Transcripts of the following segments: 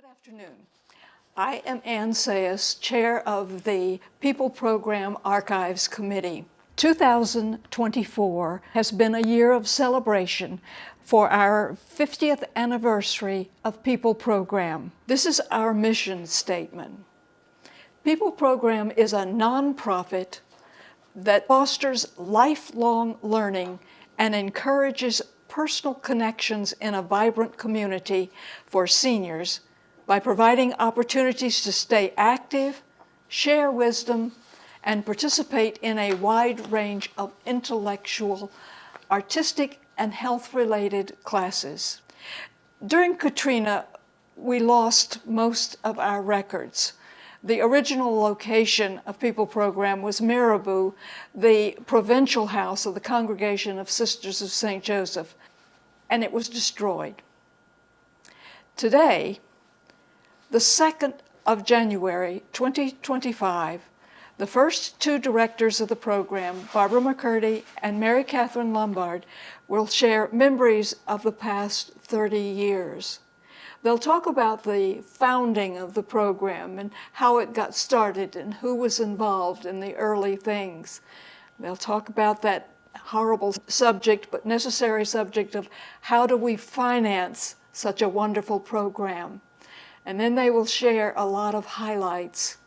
Good afternoon. I am Ann Sayas, Chair of the People Program Archives Committee. 2024 has been a year of celebration for our 50th anniversary of People Program. This is our mission statement. People Program is a nonprofit that fosters lifelong learning and encourages personal connections in a vibrant community for seniors by providing opportunities to stay active, share wisdom, and participate in a wide range of intellectual, artistic, and health-related classes. During Katrina, we lost most of our records. The original location of People Program was Marabou, the provincial house of the Congregation of Sisters of St. Joseph, and it was destroyed. Today, the 2nd of January, 2025, the first two directors of the program, Barbara McCurdy and Mary-Catherine Lombard, will share memories of the past 30 years. They'll talk about the founding of the program and how it got started and who was involved in the early things. They'll talk about that horrible subject, but necessary subject of how do we finance such a wonderful program. And then they will share a lot of highlights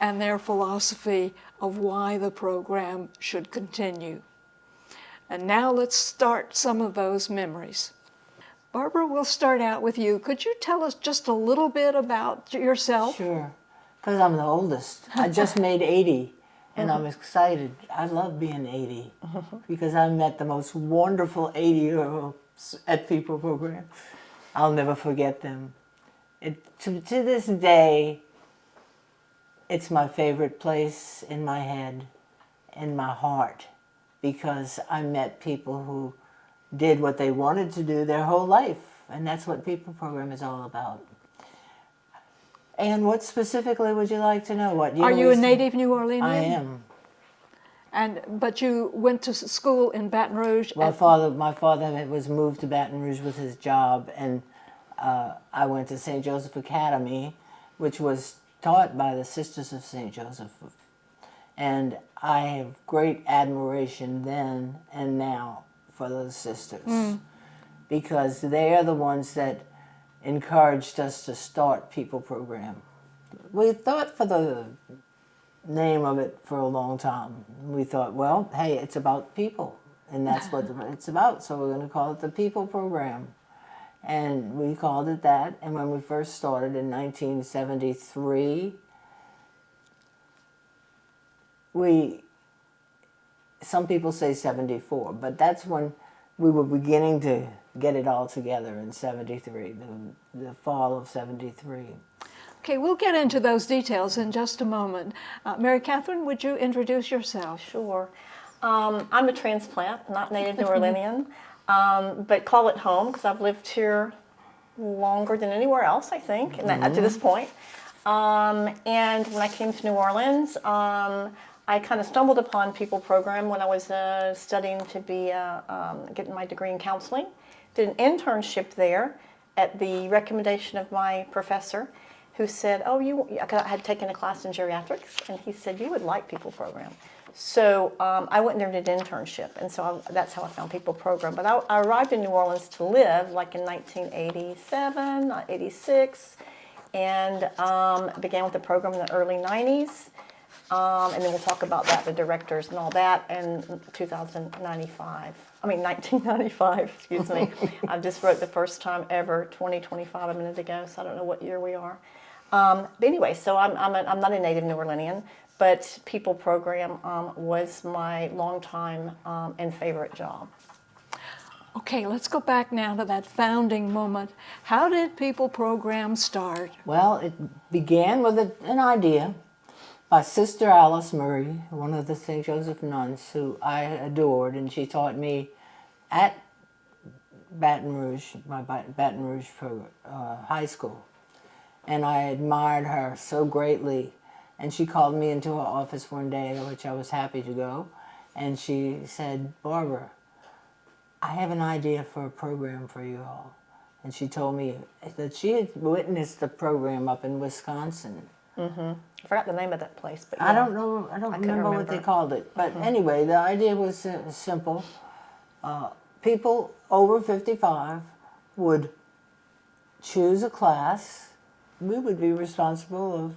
and their philosophy of why the program should continue. And now let's start some of those memories. Barbara, we'll start out with you. Could you tell us just a little bit about yourself? Sure, because I'm the oldest. I just made 80, and I'm excited. I love being 80 because I met the most wonderful 80-year-olds at People Program. I'll never forget them. To this day, it's my favorite place in my head, in my heart, because I met people who did what they wanted to do their whole life, and that's what People Program is all about. And what specifically would you like to know? What year? Are you a native New Orleanian? I am. But you went to school in Baton Rouge? My father was moved to Baton Rouge with his job, and I went to St. Joseph Academy, which was taught by the Sisters of St. Joseph. And I have great admiration then and now for those sisters, because they are the ones that encouraged us to start People Program. We thought for the name of it for a long time. We thought, well, hey, it's about people, and that's what it's about, so we're going to call it the People Program. And we called it that, and when we first started in 1973, some people say 74, but that's when we were beginning to get it all together in 73, the fall of 73. Okay, we'll get into those details in just a moment. Mary-Catherine, would you introduce yourself? Sure. I'm a transplant, not native New Orleanian, but call it home because I've lived here longer than anywhere else, I think, up to this point. And when I came to New Orleans, I kind of stumbled upon People Program when I was studying to be getting my degree in counseling. Did an internship there at the recommendation of my professor, who said, I had taken a class in geriatrics, and he said, you would like People Program. So I went there and did an internship, and so that's how I found People Program. But I arrived in New Orleans to live like in 1987, 86, and began with the program in the early 90s. And then we'll talk about that, the directors and all that, in 1995, excuse me. I just wrote the first time ever, 2025, a minute ago, so I don't know what year we are. But anyway, so I'm not a native New Orleanian, but People Program was my longtime and favorite job. Okay, let's go back now to that founding moment. How did People Program start? Well, it began with an idea by Sister Alice Murray, one of the St. Joseph nuns who I adored, and she taught me at Baton Rouge, my Baton Rouge high school. And I admired her so greatly. And she called me into her office one day, which I was happy to go, and she said, Barbara, I have an idea for a program for you all. and she told me that she had witnessed the program up in Wisconsin. I forgot the name of that place, but I don't know. I don't remember what they called it. But anyway, the idea was simple. People over 55 would choose a class. We would be responsible of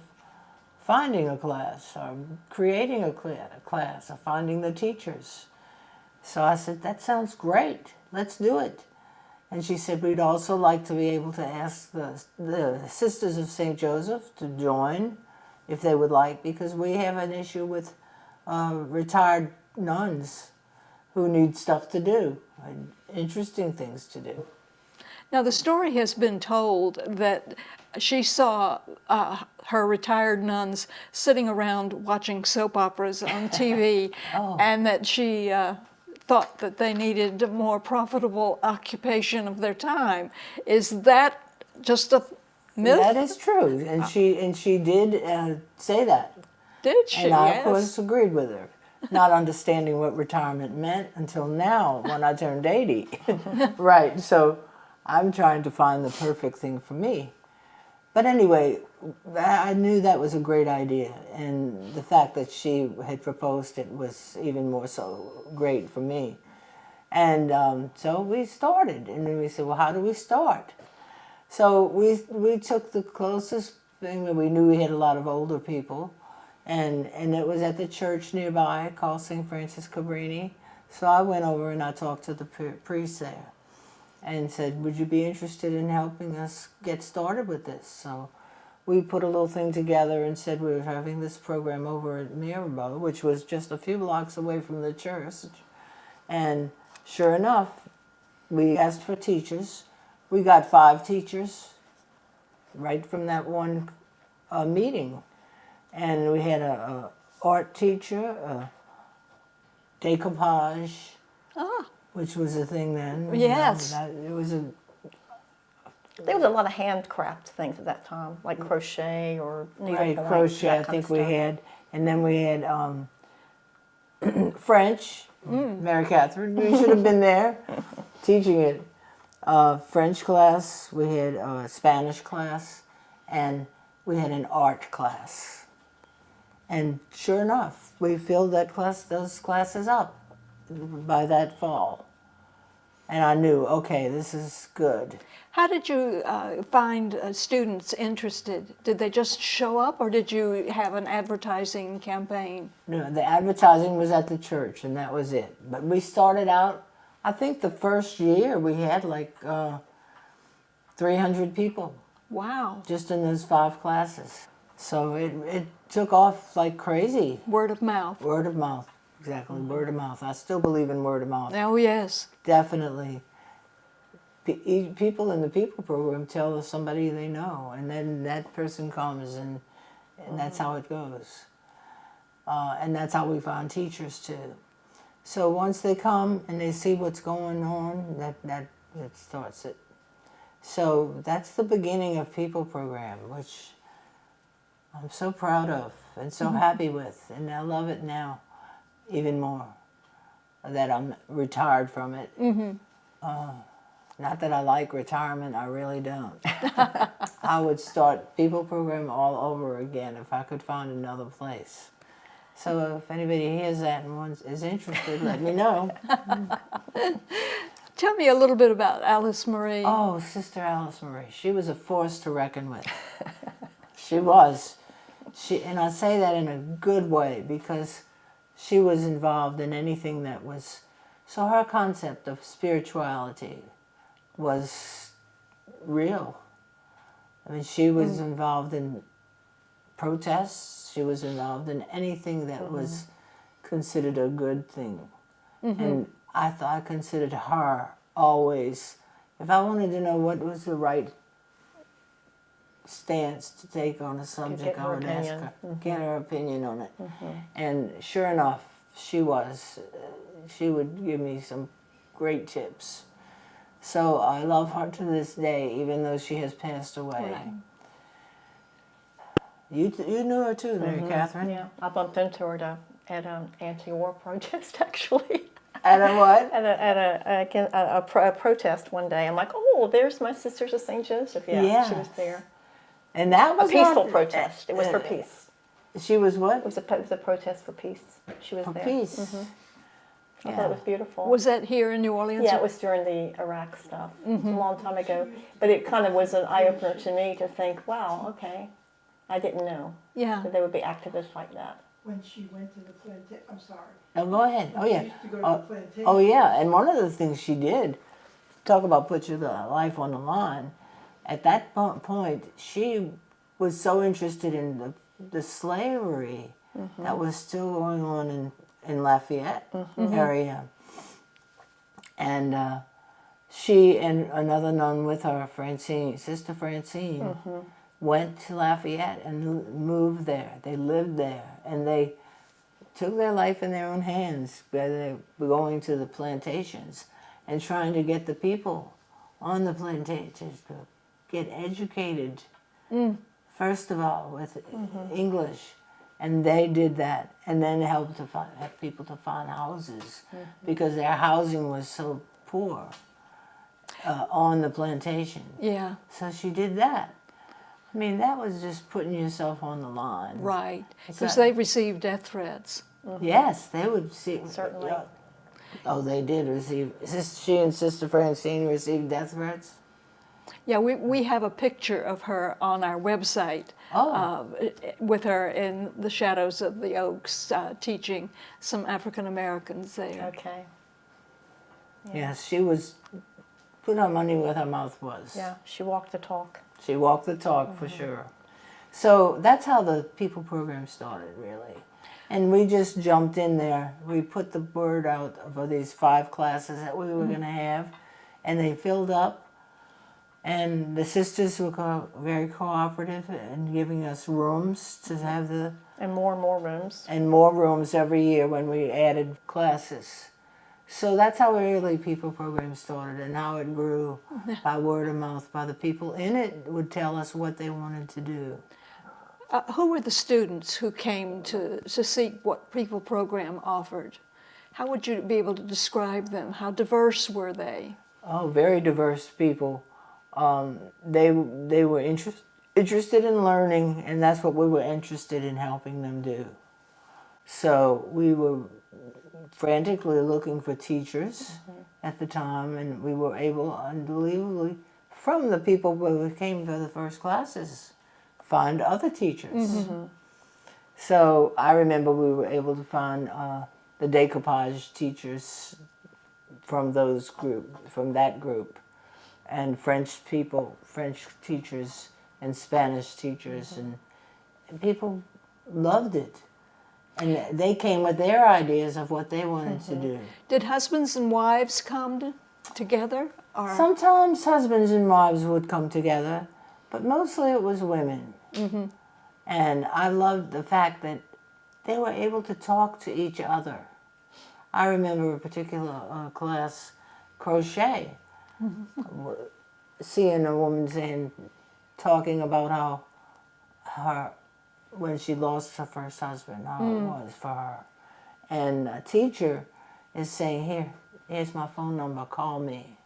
finding a class or creating a class or finding the teachers. So I said, that sounds great. Let's do it. And she said, we'd also like to be able to ask the Sisters of St. Joseph to join if they would like, because we have an issue with retired nuns who need stuff to do, and interesting things to do. Now, the story has been told that she saw her retired nuns sitting around watching soap operas on TV, and that she thought that they needed a more profitable occupation of their time. Is that just a myth? That is true, and she did say that. Did she? And I, Yes. of course, agreed with her, not understanding what retirement meant until now when I turned 80. Right, so I'm trying to find the perfect thing for me. But anyway, I knew that was a great idea, and the fact that she had proposed it was even more so great for me. And so we started, and then we said, well, how do we start? So we took the closest thing that we knew. We had a lot of older people, and it was at the church nearby called St. Francis Cabrini. So I went over and I talked to the priest there and said, would you be interested in helping us get started with this? So we put a little thing together and said we were having this program over at Mirabeau, which was just a few blocks away from the church. And sure enough, we asked for teachers. We got 5 teachers right from that one meeting. And we had a art teacher, a decoupage, which was a thing then. Yes. It was a... there was a lot of handcraft things at that time, like crochet or needlepoint. Right, crochet, I think we had. And then we had French, Mary-Catherine. We should have been there teaching it. French class, we had a Spanish class, and we had an art class. And sure enough, we filled those classes up by that fall. And I knew, okay, this is good. How did you find students interested? Did they just show up, or did you have an advertising campaign? No, the advertising was at the church, and that was it. But we started out, I think the first year we had like 300 people. Wow. Just in those 5 classes. So it took off like crazy. Word of mouth. Word of mouth, exactly, word of mouth. I still believe in word of mouth. Oh, yes. Definitely. People in the people program tell somebody they know, and then that person comes, and that's how it goes. And that's how we find teachers too. So once they come and they see what's going on, that starts it. So that's the beginning of People Program, which I'm so proud of and so happy with, and I love it now even more that I'm retired from it. Not that I like retirement, I really don't. I would start People Program all over again if I could find another place. So if anybody hears that and is interested, let me know. Tell me a little bit about Alice Marie. Oh, Sister Alice Marie. She was a force to reckon with. She was. And I say that in a good way because she was involved in anything that was... So her concept of spirituality was real. I mean, she was involved in protests. She was involved in anything that was considered a good thing. And I considered her always, if I wanted to know what was the right stance to take on a subject, I would ask her, get her opinion on it. And sure enough, she was. She would give me some great tips. So I love her to this day, even though she has passed away. Right. You knew her too, Mary-Catherine. Yeah, I bumped into her at an anti-war protest, actually. At a what? a protest one day. I'm like, oh, there's my Sisters of St. Joseph. Yeah, she was there. And that A was peaceful not- protest. It was for peace. She was what? It was a protest for peace. She was For there. peace. I thought it was beautiful. Was that here in New Orleans? Yeah, it was during the Iraq stuff. It was a long time ago. But it kind of was an eye-opener to me to think, wow, okay, I didn't know Yeah. that there would be activists like that. When she went to the plantation, I'm sorry. Oh, go ahead. Oh, She yeah. used to go to the plantation. Oh, yeah. And one of the things she did, talk about put your life on the line, at that point, she was so interested in the slavery that was still going on in Lafayette area. And she and another nun with her, Francine, Sister Francine, went to Lafayette and moved there. They lived there, and they took their life in their own hands by they were going to the plantations and trying to get the people on the plantations to get educated, first of all, with English. And they did that, and then helped to help people to find houses because their housing was so poor on the plantation. Yeah. So she did that. I mean, that was just putting yourself on the line. Right. Because So- they received death threats. Yes, they would see. Certainly. Oh, they did receive. She and Sister Francine received death threats? Yeah, we have a picture of her on our website with her in the shadows of the oaks teaching some African Americans there. Okay. Yes, she was, put her money where her mouth was. Yeah, she walked the talk. She walked the talk for sure. So that's how the People program started, really. And we just jumped in there. We put the word out for these 5 classes that we were going to have, and they filled up. And the sisters were very cooperative in giving us rooms to have And more rooms. and more rooms every year when we added classes. So that's how really People program started, and how it grew by word of mouth, by the people in it would tell us what they wanted to do. Who were the students who came to seek what People program offered? How would you be able to describe them? How diverse were they? Oh, very diverse people. They were interested in learning, and that's what we were interested in helping them do. So we were frantically looking for teachers at the time, and we were able, unbelievably, from the people who came to the first classes, find other teachers. So I remember we were able to find the decoupage teachers from that group, and French teachers and Spanish teachers, and people loved it. And they came with their ideas of what they wanted to do. Did husbands and wives come together? Or? Sometimes husbands and wives would come together, but mostly it was women. And I loved the fact that they were able to talk to each other. I remember a particular class, crochet, seeing a woman talking about how when she lost her first husband, how it was for her. And a teacher is saying, here's my phone number, call me.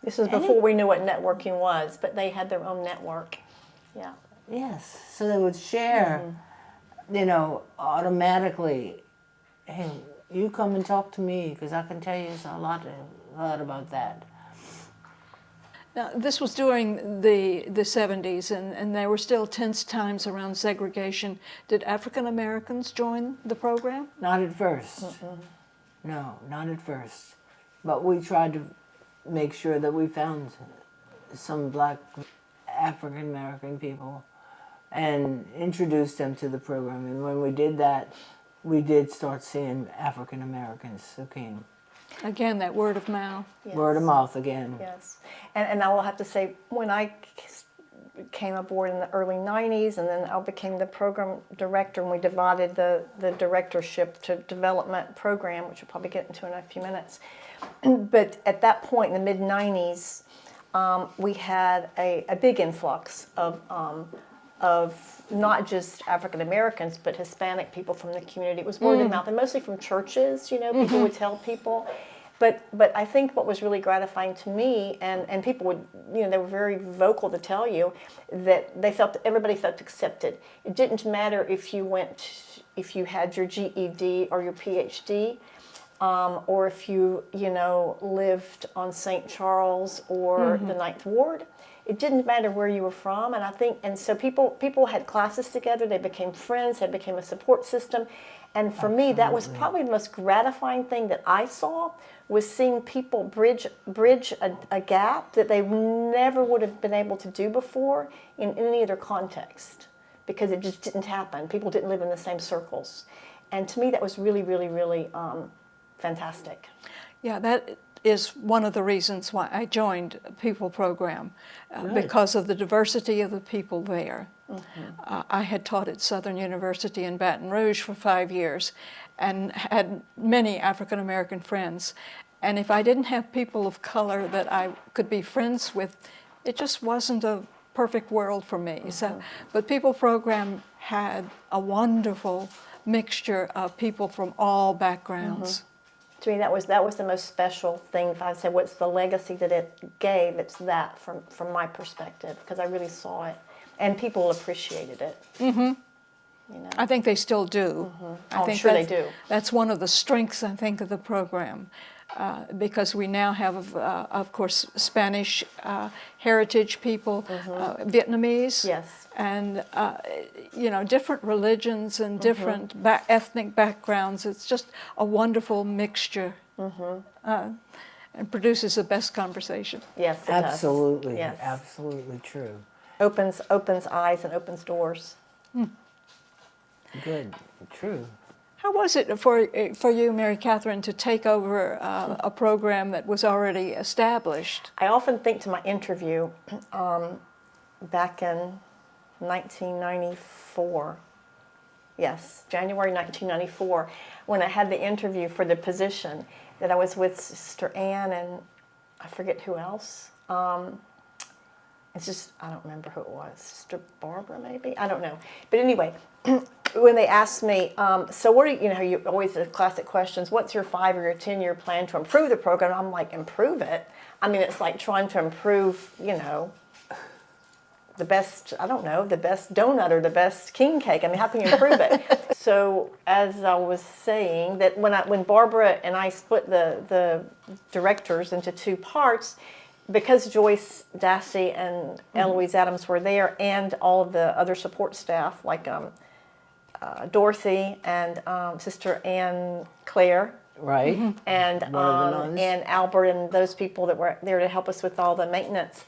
This was before we knew what networking was, but they had their own network. Yeah. Yes, so they would share, automatically, hey, you come and talk to me, because I can tell you a lot about that. Now, this was during the 70s, and there were still tense times around segregation. Did African Americans join the program? Not at first. No, not at first. But we tried to make sure that we found some Black African American people and introduced them to the program. And when we did that, we did start seeing African Americans who came. Again, that word of mouth. Yes. Word of mouth again. Yes. And I will have to say, when I came aboard in the early 90s, and then I became the program director, and we divided the directorship to development program, which we'll probably get into in a few minutes. But at that point, in the mid-90s, we had a big influx of of not just African Americans, but Hispanic people from the community. It was word of mouth, and mostly from churches. You know, people would tell people. But I think what was really gratifying to me, and people would, you know, they were very vocal to tell you that everybody felt accepted. It didn't matter if you had your GED or your PhD, or if you lived on St. Charles or the Ninth Ward. It didn't matter where you were from, and so people had classes together. They became friends. They became a support system, and for me, that was probably the most gratifying thing that I saw, was seeing people bridge a gap that they never would have been able to do before in any other context, because it just didn't happen. People didn't live in the same circles, and to me, that was really, really, really fantastic. Yeah, that is one of the reasons why I joined a People Program, because of the diversity of the people there. I had taught at Southern University in Baton Rouge for 5 years and had many African American friends. And if I didn't have people of color that I could be friends with, it just wasn't a perfect world for me. So, but People Program had a wonderful mixture of people from all backgrounds. To me, that was the most special thing. If I say what's the legacy that it gave, it's that from my perspective, because I really saw it, and people appreciated it. You know? I think they still do. I'm sure they do. That's one of the strengths, I think, of the program, because we now have, of course, Spanish heritage people, Vietnamese, Yes. and different religions and different ethnic backgrounds. It's just a wonderful mixture, and produces the best conversation. Yes, it Absolutely, does. Yes. absolutely true. Opens eyes and opens doors. Good, true. How was it for you, Mary-Catherine, to take over a program that was already established? I often think to my interview back in 1994. Yes, January 1994, when I had the interview for the position, that I was with Sister Ann and I forget who else. It's just, I don't remember who it was. Sister Barbara, maybe? I don't know. But anyway, when they asked me, so what are you always the classic questions, what's your 5 or your 10-year plan to improve the program? I'm like, improve it? I mean, it's like trying to improve, the best, I don't know, the best donut or the best king cake. I mean, how can you improve it? So as I was saying, that when Barbara and I split the directors into 2 parts, because Joyce Dassey and Eloise Adams were there, and all of the other support staff, like Dorothy and Sister Anne Claire, Right. and One of the nuns. and Albert and those people that were there to help us with all the maintenance.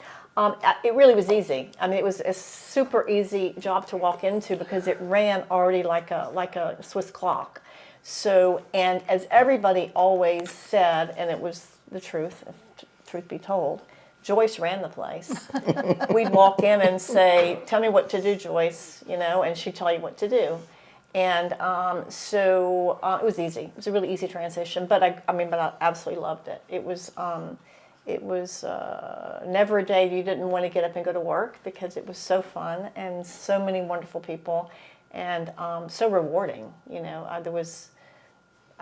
It really was easy. I mean, it was a super easy job to walk into because it ran already like a Swiss clock. So, and as everybody always said, and it was the truth, if truth be told, Joyce ran the place. We'd walk in and say, "Tell me what to do, Joyce," and she'd tell you what to do. And so it was easy. It was a really easy transition, but I absolutely loved it. It was never a day you didn't want to get up and go to work, because it was so fun and so many wonderful people, and so rewarding.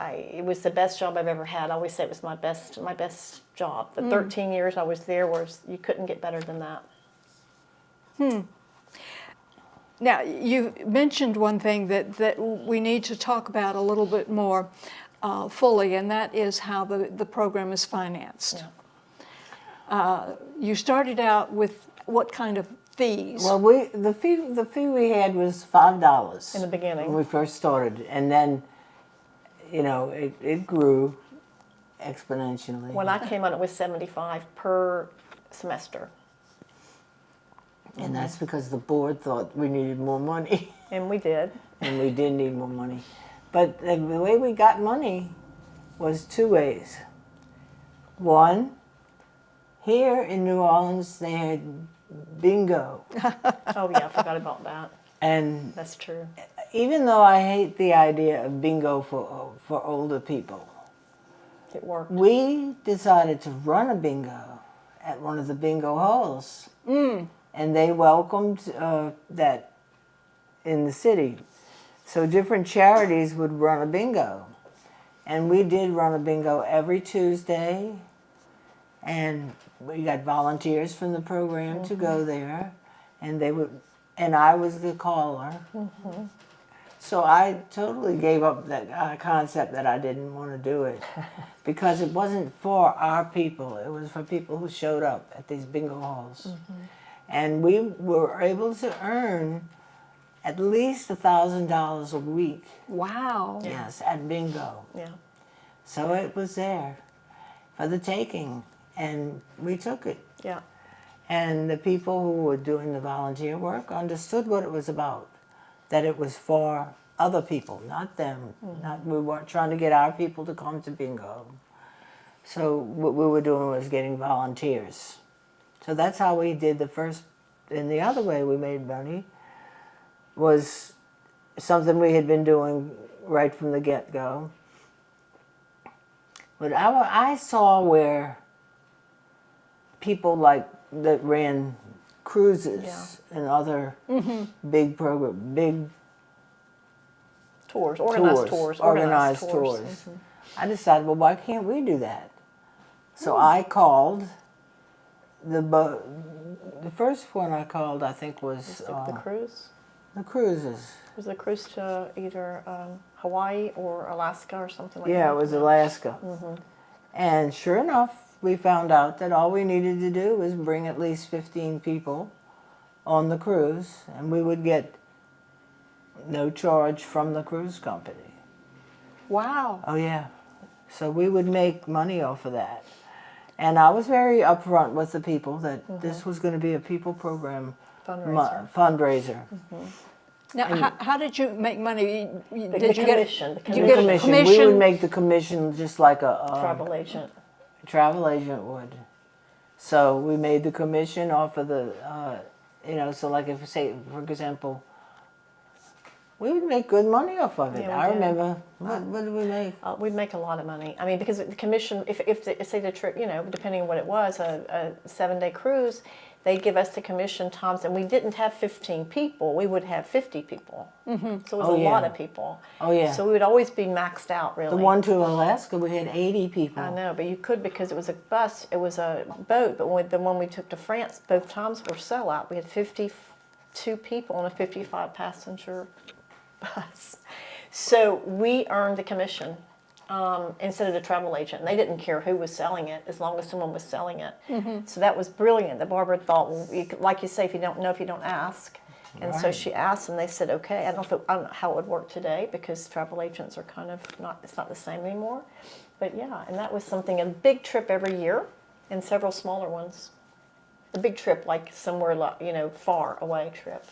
It was the best job I've ever had. I always say it was my best job. The 13 years I was there, you couldn't get better than that. Now, you mentioned one thing that we need to talk about a little bit more fully, and that is how the program is financed. Yeah. You started out with what kind of fees? Well, the fee we had was $5 In the beginning. when we first started, and then it grew exponentially. When I came on, it was $75 per semester. And that's because the board thought we needed more money. And we did. And we did need more money. But the way we got money was 2 ways. One, here in New Orleans, they had bingo. Oh, yeah, I forgot about that. And That's true. even though I hate the idea of bingo for older people, It worked. we decided to run a bingo at one of the bingo halls. And they welcomed that in the city. So different charities would run a bingo. And we did run a bingo every Tuesday. And we got volunteers from the program to go there. And and I was the caller. So I totally gave up that concept that I didn't want to do it because it wasn't for our people. It was for people who showed up at these bingo halls. And we were able to earn at least $1,000 a week. Wow. Yes, at bingo. Yeah. So it was there for the taking, and we took it. Yeah. And the people who were doing the volunteer work understood what it was about. That it was for other people, not them. We weren't trying to get our people to come to bingo. So what we were doing was getting volunteers. So that's how we did the first. And the other way we made money was something we had been doing right from the get-go. But I saw where people that ran cruises and other big Tours, organized tours. I decided, well, why can't we do that? So I called the first one I called, I think, was The cruise? the cruises. Was the cruise to either Hawaii or Alaska or something like that? Yeah, it was Alaska. And sure enough, we found out that all we needed to do was bring at least 15 people on the cruise, and we would get no charge from the cruise company. Wow. Oh, yeah. So we would make money off of that. And I was very upfront with the people that this was going to be a people program fundraiser. Now, how did you make money? The Did you commission. get The you The get a commission. We commission? would make the commission just like a travel agent. travel agent would. So we made the commission off of the, so like if, say, for example, we would make good money off of it. Yeah, we I did. remember. What did we make? We'd make a lot of money. I mean, because the commission, say the trip, depending on what it was, a 7-day cruise, they'd give us the commission times, and we didn't have 15 people. We would have 50 people. So it was a lot of people. Oh, yeah. So we would always be maxed out, really. The one to Alaska, we had 80 people. I know, but you could because it was a bus, it was a boat. But the one we took to France, both times were sellout. We had 52 people on a 55-passenger bus. So we earned the commission instead of the travel agent. And they didn't care who was selling it as long as someone was selling it. So that was brilliant. That Barbara thought, well, like you say, if you don't know, if you don't ask. And so she asked, and they said, okay. I don't know how it would work today because travel agents are kind of it's not the same anymore. But yeah, and that was something, a big trip every year and several smaller ones. A big trip, like somewhere, far away trip.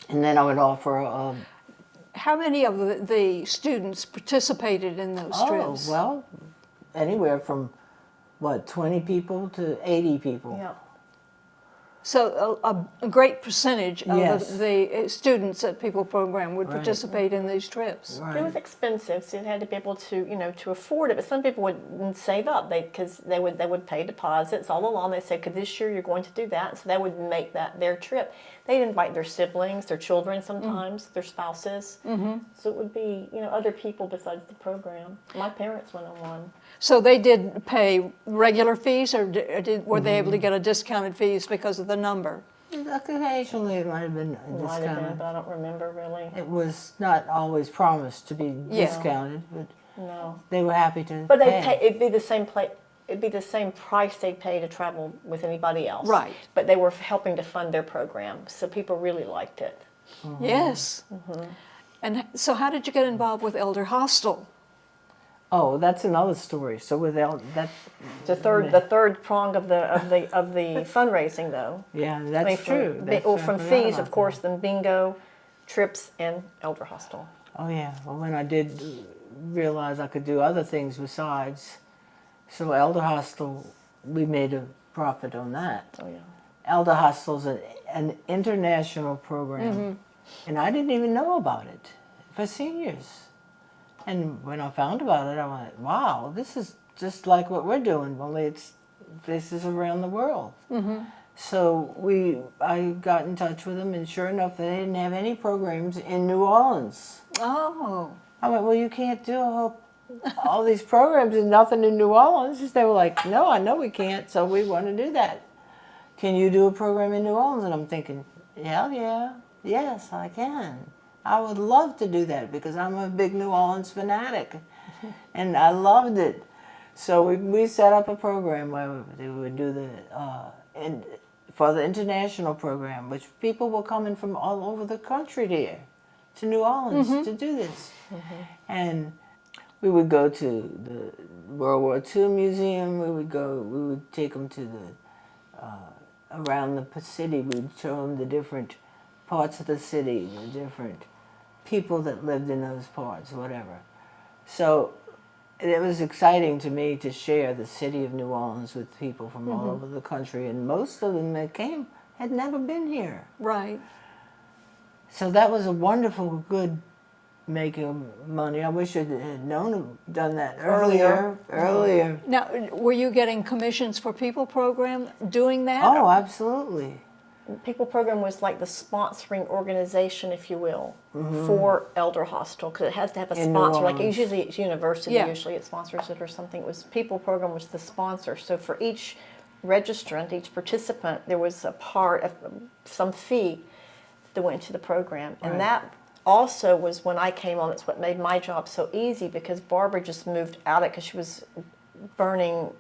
And then I would offer How many of the students participated in those trips? well, anywhere from, 20 people to 80 people. Yeah. So a great percentage of Yes. the students at People Program would participate in these trips. Right. It was expensive, so you had to be able to, to afford it. But some people would save up because they would pay deposits all along. They said, "Cause this year you're going to do that," so they would make that their trip. They'd invite their siblings, their children sometimes, their spouses. So it would be, other people besides the program. My parents went on one. So they did pay regular fees, or were they able to get a discounted fees because of the number? Occasionally it might have been Might have been, discounted. but I don't remember really. It was not always promised to be Yeah. discounted, but No. they were happy to But pay. it'd be the same It'd be the same price they'd pay to travel with anybody else. Right. But they were helping to fund their program, so people really liked it. Yes. And so how did you get involved with Elder Hostel? Oh, that's another story. So without that, The third prong of the fundraising, though. yeah, that's true. From, That's, well, I from forgot fees, about of course, then bingo, trips, and Elder Hostel. that. Oh yeah. Well, when I did realize I could do other things besides, so Elder Hostel, we made a profit on that. Oh yeah. Elder Hostel's an international program, and I didn't even know about it for seniors. And when I found about it, I went, "Wow, this is just like what we're doing, only this is around the world." So I got in touch with them, and sure enough, they didn't have any programs in New Orleans. Oh, I went, well, you can't do all these programs and nothing in New Orleans. They were like, no, I know we can't, so we want to do that. Can you do a program in New Orleans? And I'm thinking, hell yeah, yes, I can. I would love to do that because I'm a big New Orleans fanatic, and I loved it. So we set up a program where they would do for the international program, which people were coming from all over the country here to New Orleans to do this. And we would go to the World War II Museum. We would take them to around the city. We'd show them the different parts of the city, the different people that lived in those parts, whatever. So it was exciting to me to share the city of New Orleans with people from all over the country, and most of them that came had never been here. right. So that was a wonderful, good making of money. I wish I had done that earlier. Now, were you getting commissions for People Program doing that? Oh, absolutely. People Program was like the sponsoring organization, if you will, for Elder Hostel, because it has to have a In New sponsor. Like Orleans. usually it's university, Yeah. usually it sponsors it or something. It was People Program was the sponsor. So for each registrant, each participant, there was a part of some fee that went to the program, and Right. that also was when I came on. It's what made my job so easy because Barbara just moved out of it because she was burning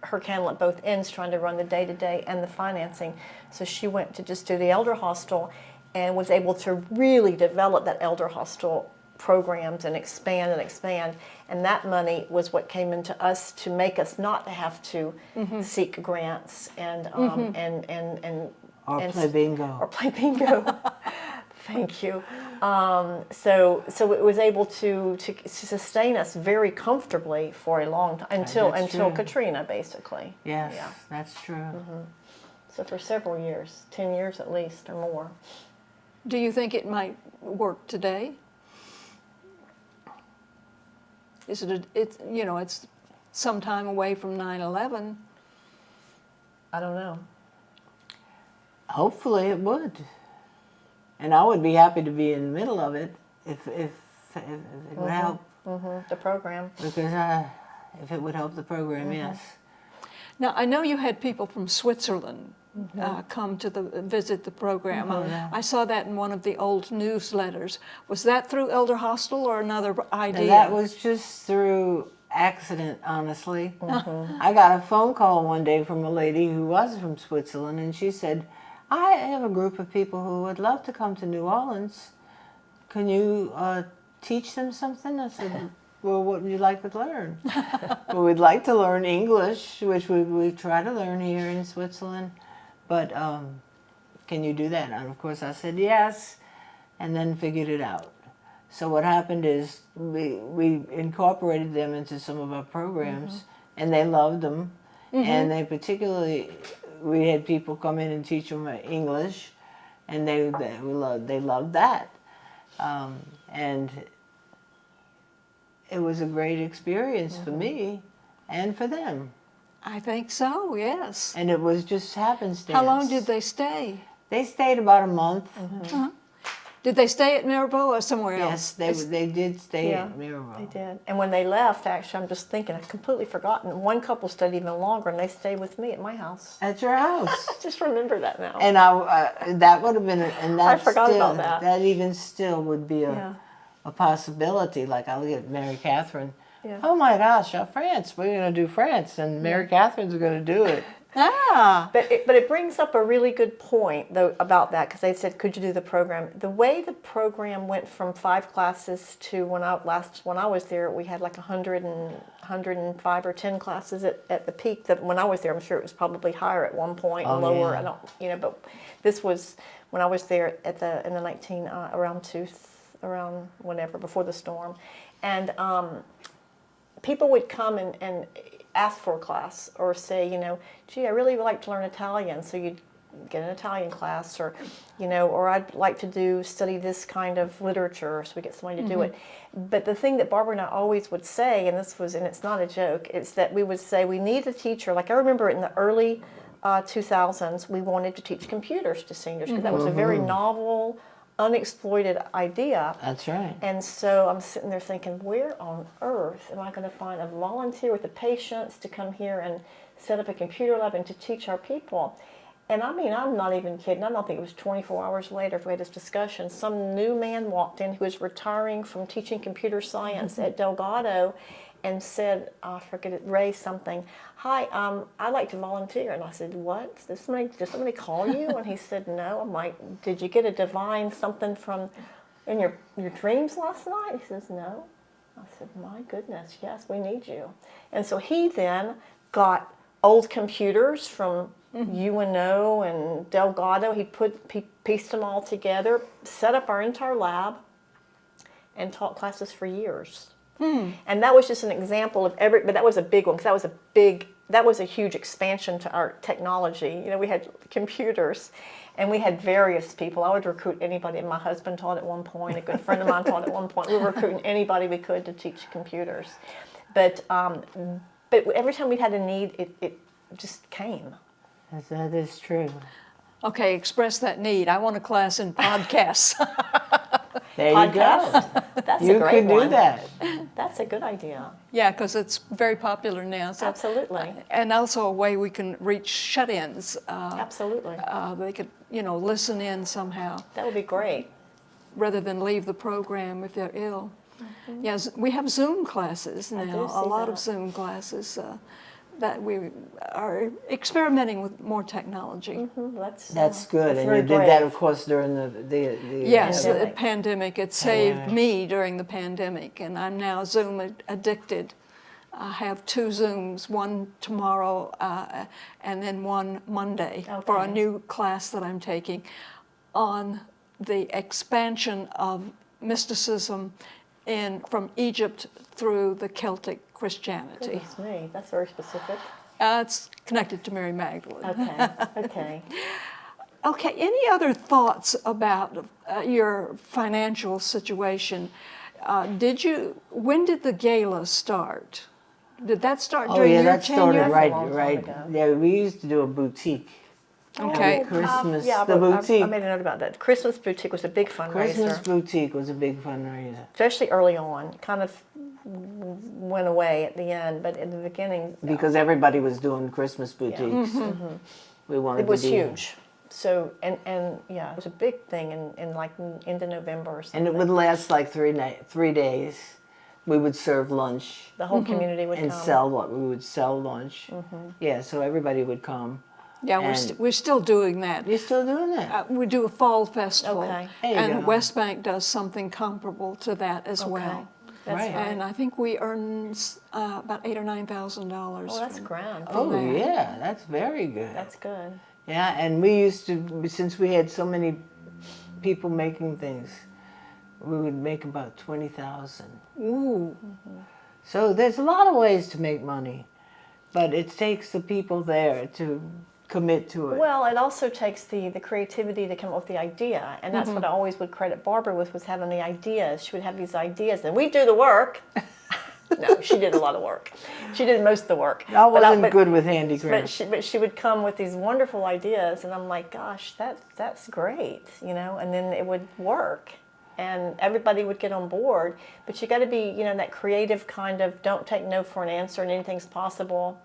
her candle at both ends trying to run the day-to-day and the financing. So she went to just do the Elder Hostel and was able to really develop that Elder Hostel programs and expand and expand. And that money was what came into us to make us not have to seek grants and Or and play bingo. or play bingo. Thank you. So it was able to sustain us very comfortably for a long time until That's until true. Katrina, basically. Yes, Yeah. that's true. So for several years, 10 years at least or more. Do you think it might work today? Is it? It's some time away from 9/11. I don't know. Hopefully it would. And I would be happy to be in the middle of it if it would help. The program. Because if it would help the program, yes. Now, I know you had people from Switzerland come to visit the program. yeah. I saw that in one of the old newsletters. Was that through Elder Hostel or another idea? And that was just through accident, honestly. I got a phone call one day from a lady who was from Switzerland, and she said, I have a group of people who would love to come to New Orleans. Can you teach them something? I said, well, what would you like to learn? Well, we'd like to learn English, which we try to learn here in Switzerland. But can you do that? And of course I said yes, and then figured it out. So what happened is we incorporated them into some of our programs, and they loved them. And they particularly, we had people come in and teach them English, and they loved that. And it was a great experience for me and for them. I think so, yes. And it was just happenstance. How long did they stay? They stayed about a month. Did they stay at Mirabeau or somewhere else? Yes, they did stay Yeah, at Mirabeau. They did. And when they left, actually, I'm just thinking, I've completely forgotten. One couple stayed even longer, and they stayed with me at my house. At your house. I just remember that now. And that would have been, and that I forgot still, about that. That even still would be Yeah. a possibility. Like I look at Mary-Catherine. Yeah. Oh my gosh, France! We're going to do France, and Mary-Catherine's going to do it. Ah, But it brings up a really good point though about that, because they said, could you do the program? The way the program went from 5 classes to when I was there, we had like 105 or 10 classes at the peak. That when I was there, I'm sure it was probably higher at one point and Oh, lower. yeah. I don't, but this was when I was there in the around whenever before the storm, and people would come and ask for a class or say, gee, I really would like to learn Italian, so you'd get an Italian class, or, or I'd like to study this kind of literature, so we get somebody to do it. But the thing that Barbara and I always would say, and it's not a joke, is that we would say we need a teacher. Like I remember in the early 2000s, we wanted to teach computers to seniors because that was a very novel, unexploited idea. That's right. And so I'm sitting there thinking, where on earth am I going to find a volunteer with the patience to come here and set up a computer lab and to teach our people? And I mean, I'm not even kidding. I don't think it was 24 hours later after we had this discussion, some new man walked in who was retiring from teaching computer science at Delgado and said, I forget it, Ray something, hi, I'd like to volunteer. And I said, what? Did somebody call you? And he said, no. I'm like, did you get a divine something from in your dreams last night? He says, no. I said, my goodness, yes, we need you. And so he then got old computers from UNO and Delgado. He pieced them all together, set up our entire lab, and taught classes for years. And that was just an example of but that was a big one because that was a huge expansion to our technology. You know, we had computers, and we had various people. I would recruit anybody. My husband taught at one point. A good friend of mine taught at one point. We were recruiting anybody we could to teach computers. But every time we had a need, it just came. That is true. Okay, express that need. I want a class in podcasts. There you go. Podcast. That's You a great could do one. that. That's a good idea. Yeah, because it's very popular now. So, Absolutely. and also a way we can reach shut-ins. Absolutely. They could, listen in somehow That would be great. rather than leave the program if they're ill. Yes, we have Zoom classes I do now. see A lot that. of Zoom classes that we are experimenting with more technology. That's good. And very you did that, brave. of course, during the Yes, the Pandemic. pandemic. It saved Pandemic. me during the pandemic, and I'm now Zoom addicted. I have 2 Zooms, one tomorrow and then one Monday for a Okay. new class that I'm taking on the expansion of mysticism from Egypt through the Celtic Christianity. Goodness me, that's very specific. It's connected to Mary Magdalene. Okay, okay. Okay, any other thoughts about your financial situation? When did the gala start? Did that start Oh during yeah, your that started tenure? right. long time Right. ago. Yeah, we used to do a boutique. Okay. Christmas, Yeah, the boutique. I made a note about that. Christmas boutique was a big fundraiser, Christmas boutique was a big fundraiser. especially early on. Kind of went away at the end, but in the beginning, Because everybody was doing Christmas boutiques. We wanted it was to be huge. So and yeah, it was a big thing in into November or something. And it would last like 3 days. We would serve lunch The whole community would and come. sell what we would sell lunch. Yeah, so everybody would come. Yeah, And- we're still doing that. You're still doing that? We do a fall festival, Okay. There you and go. West Bank does something comparable to that as well. That's Right. right. And I think we earn about $8,000 or $9,000. Oh, that's grand. Oh that. yeah, that's very good. That's good. Yeah, and we used to, since we had so many people making things, we would make about 20,000. Ooh, So there's a lot of ways to make money, but it takes the people there to commit to it. Well, it also takes the creativity to come up with the idea, and that's what I always would credit Barbara with, was having the ideas. She would have these ideas, and we do the work. No, she did a lot of work. She did most of the work. I wasn't but- good with handicrafts. But she would come with these wonderful ideas, and I'm like, gosh, that's great, and then it would work, and everybody would get on board. But you got to be, that creative kind of don't take no for an answer, and anything's possible,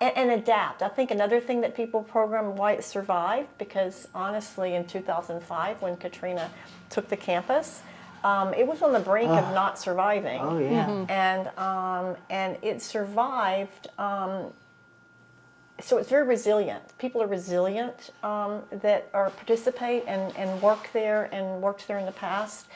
and adapt. I think another thing that people program, why it survived, because honestly, in 2005 when Katrina took the campus, it was on the brink of not surviving. Oh yeah. And it survived. So it's very resilient. People are resilient that are participate and work there and worked there in the past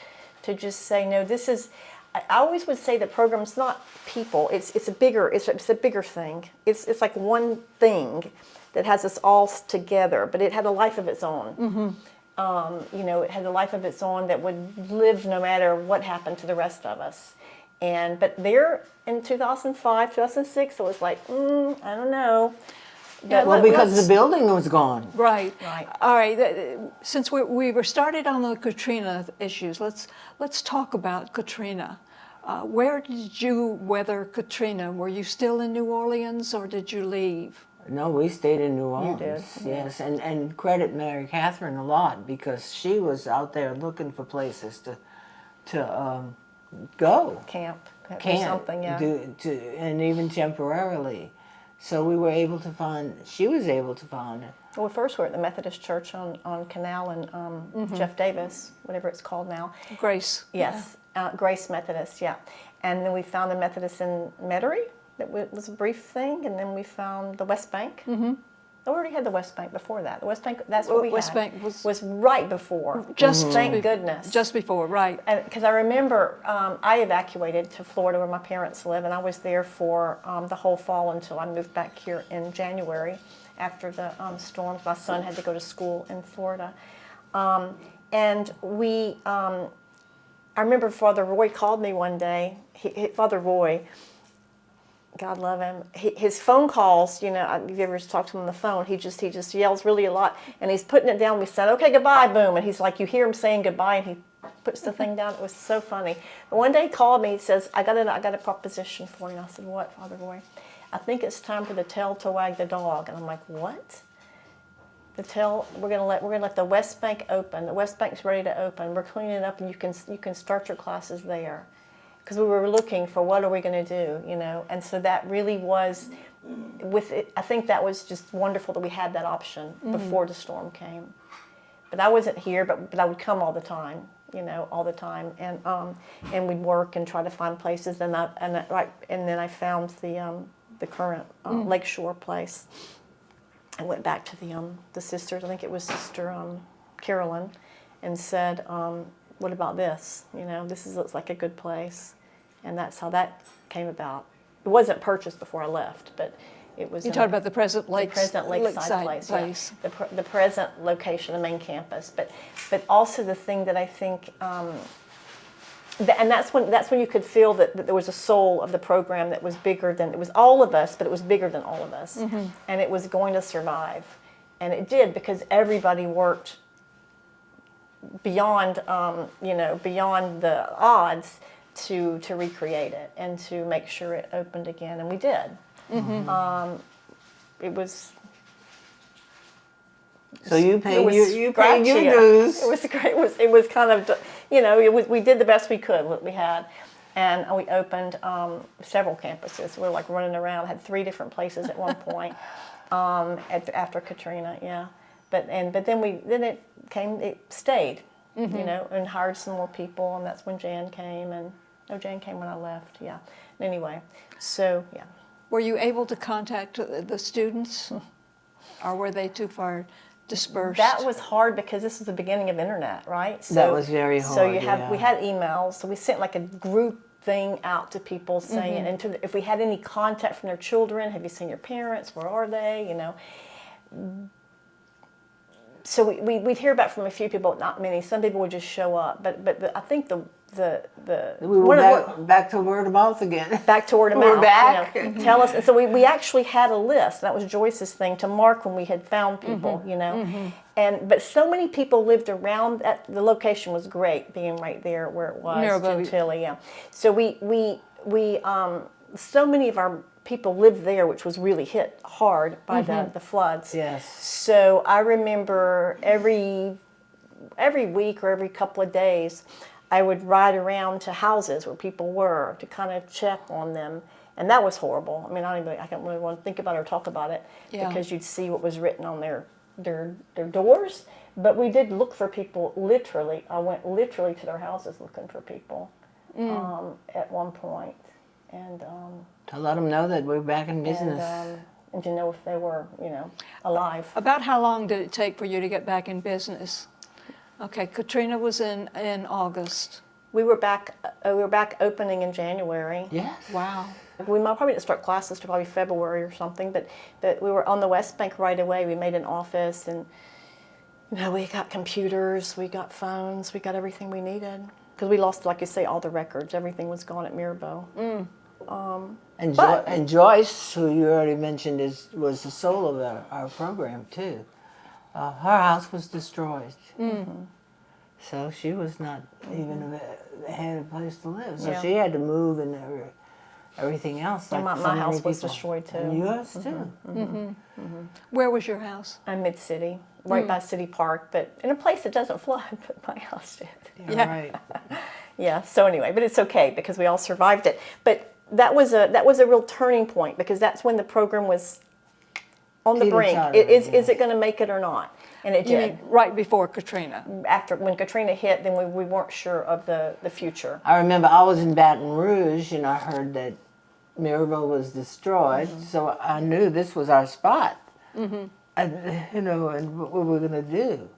to just say, no, this is. I always would say the program's not people. It's a bigger thing. It's like one thing that has us all together, but it had a life of its own. It had a life of its own that would live no matter what happened to the rest of us. But there in 2005, 2006, it was like, I don't know. Yeah, Well, because the building was gone. right. Right. All right. Since we were started on the Katrina issues, let's talk about Katrina. Where did you weather Katrina? Were you still in New Orleans, or did you leave? No, we stayed in New Orleans. did, Yes, and credit Mary-Catherine a lot because she was out there looking for places to go. Camp. Or Camp, something, yeah. and even temporarily. So we were able to find, she was able to find it. Well, we first were at the Methodist Church on Canal and Jeff Davis, whatever it's called now. Grace. Yes, Grace Methodist, yeah. And then we found the Methodist in Metairie. That was a brief thing, and then we found the West Bank. Mm-hmm. We already had the West Bank before that. The West Bank, that's what we West had. Bank was right before. just Thank goodness. Just before, right? Because I remember I evacuated to Florida where my parents live, and I was there for the whole fall until I moved back here in January after the storms. My son had to go to school in Florida. And I remember Father Roy called me one day. Father Roy, God love him. His phone calls, you know, if you ever talked to him on the phone, he just yells really a lot, and he's putting it down. We said, "Okay, goodbye," boom, and he's like, you hear him saying goodbye, and he puts the thing down. It was so funny. But one day he called me. He says, "I got a proposition for you." And I said, "What, Father Roy?" "I think it's time for the tail to wag the dog." And I'm like, "What?" We're gonna let the West Bank open. The West Bank's ready to open. We're cleaning it up, and you can start your classes there. Because we were looking for what are we going to do, you know, and so that really was, with it, I think that was just wonderful that we had that option before the storm came. But I wasn't here, but I would come all the time, you know, all the time, and we'd work and try to find places, and then I found the current Lakeshore place. I went back to the sisters. I think it was Sister Carolyn, and said, "What about this? You know, looks like a good place," and that's how that came about. It wasn't purchased before I left, but it was. You talked about the present Lakeside place. place. Yeah. The present location, the main campus, but also the thing that I think, and that's when you could feel that there was a soul of the program that was bigger than it was all of us, but it was bigger than all of us, and it was going to survive, and it did because everybody worked beyond beyond the odds to recreate it and to make sure it opened again, and we did. It was. So you paid you paid scratchy. your dues. It was great. It was kind of, you know, we did the best we could what we had, and we opened several campuses. We were like running around. Had 3 different places at one point after Katrina. Yeah. But then it stayed, you know, and hired some more people, and that's when Jan came, and Jan came when I left, yeah. Anyway, so yeah. Were you able to contact the students, or were they too far dispersed? That was hard because this was the beginning of internet, right? So, That was very hard. So we had emails, so we sent like a group thing out to people saying, and if we had any contact from their children, have you seen your parents? Where are they? You know. So we'd hear back from a few people, not many. Some people would just show up, but I think we were back to word of mouth again. Back to word of We're mouth. back. You know, tell us. And so we actually had a list. That was Joyce's thing to mark when we had found people. You know, but so many people lived around. The location was great, being right there where it was, Gentilly. Yeah. So we so many of our people lived there, which was really hit hard by the floods. Yes. So I remember every week or every couple of days, I would ride around to houses where people were to kind of check on them, and that was horrible. I mean, I don't really want to think about it or talk about it because you'd see what was written on their doors. But we did look for people. Literally, I went literally to their houses looking for people at one point, and to let them know that we're back in business. and to know if they were, you know, alive. About how long did it take for you to get back in business? Okay, Katrina was in August. We were back opening in January. Yes. Wow. We probably didn't start classes till probably February or something, but we were on the West Bank right away. We made an office, and you know, we got computers, we got phones, we got everything we needed. Because we lost, like you say, all the records. Everything was gone at Mirabeau. And Joyce, who you already mentioned, was the soul of our program too. Her house was destroyed, so she was not even had a place to live. So she had to move, and everything else. And Like my so many house was people. destroyed, too. And yours too. Where was your house? I'm mid-city, right by City Park, but in a place that doesn't flood, but my house did. Yeah. Right. Yeah, so anyway, but it's okay because we all survived it. But that was a real turning point because that's when the program was on the brink. Teeter-tottering, Is it going to make it or not? And it You did. mean right before Katrina? After when Katrina hit, then we weren't sure of the future. I remember I was in Baton Rouge and I heard that Maryville was destroyed, so I knew this was our spot. And, and what we were going to do.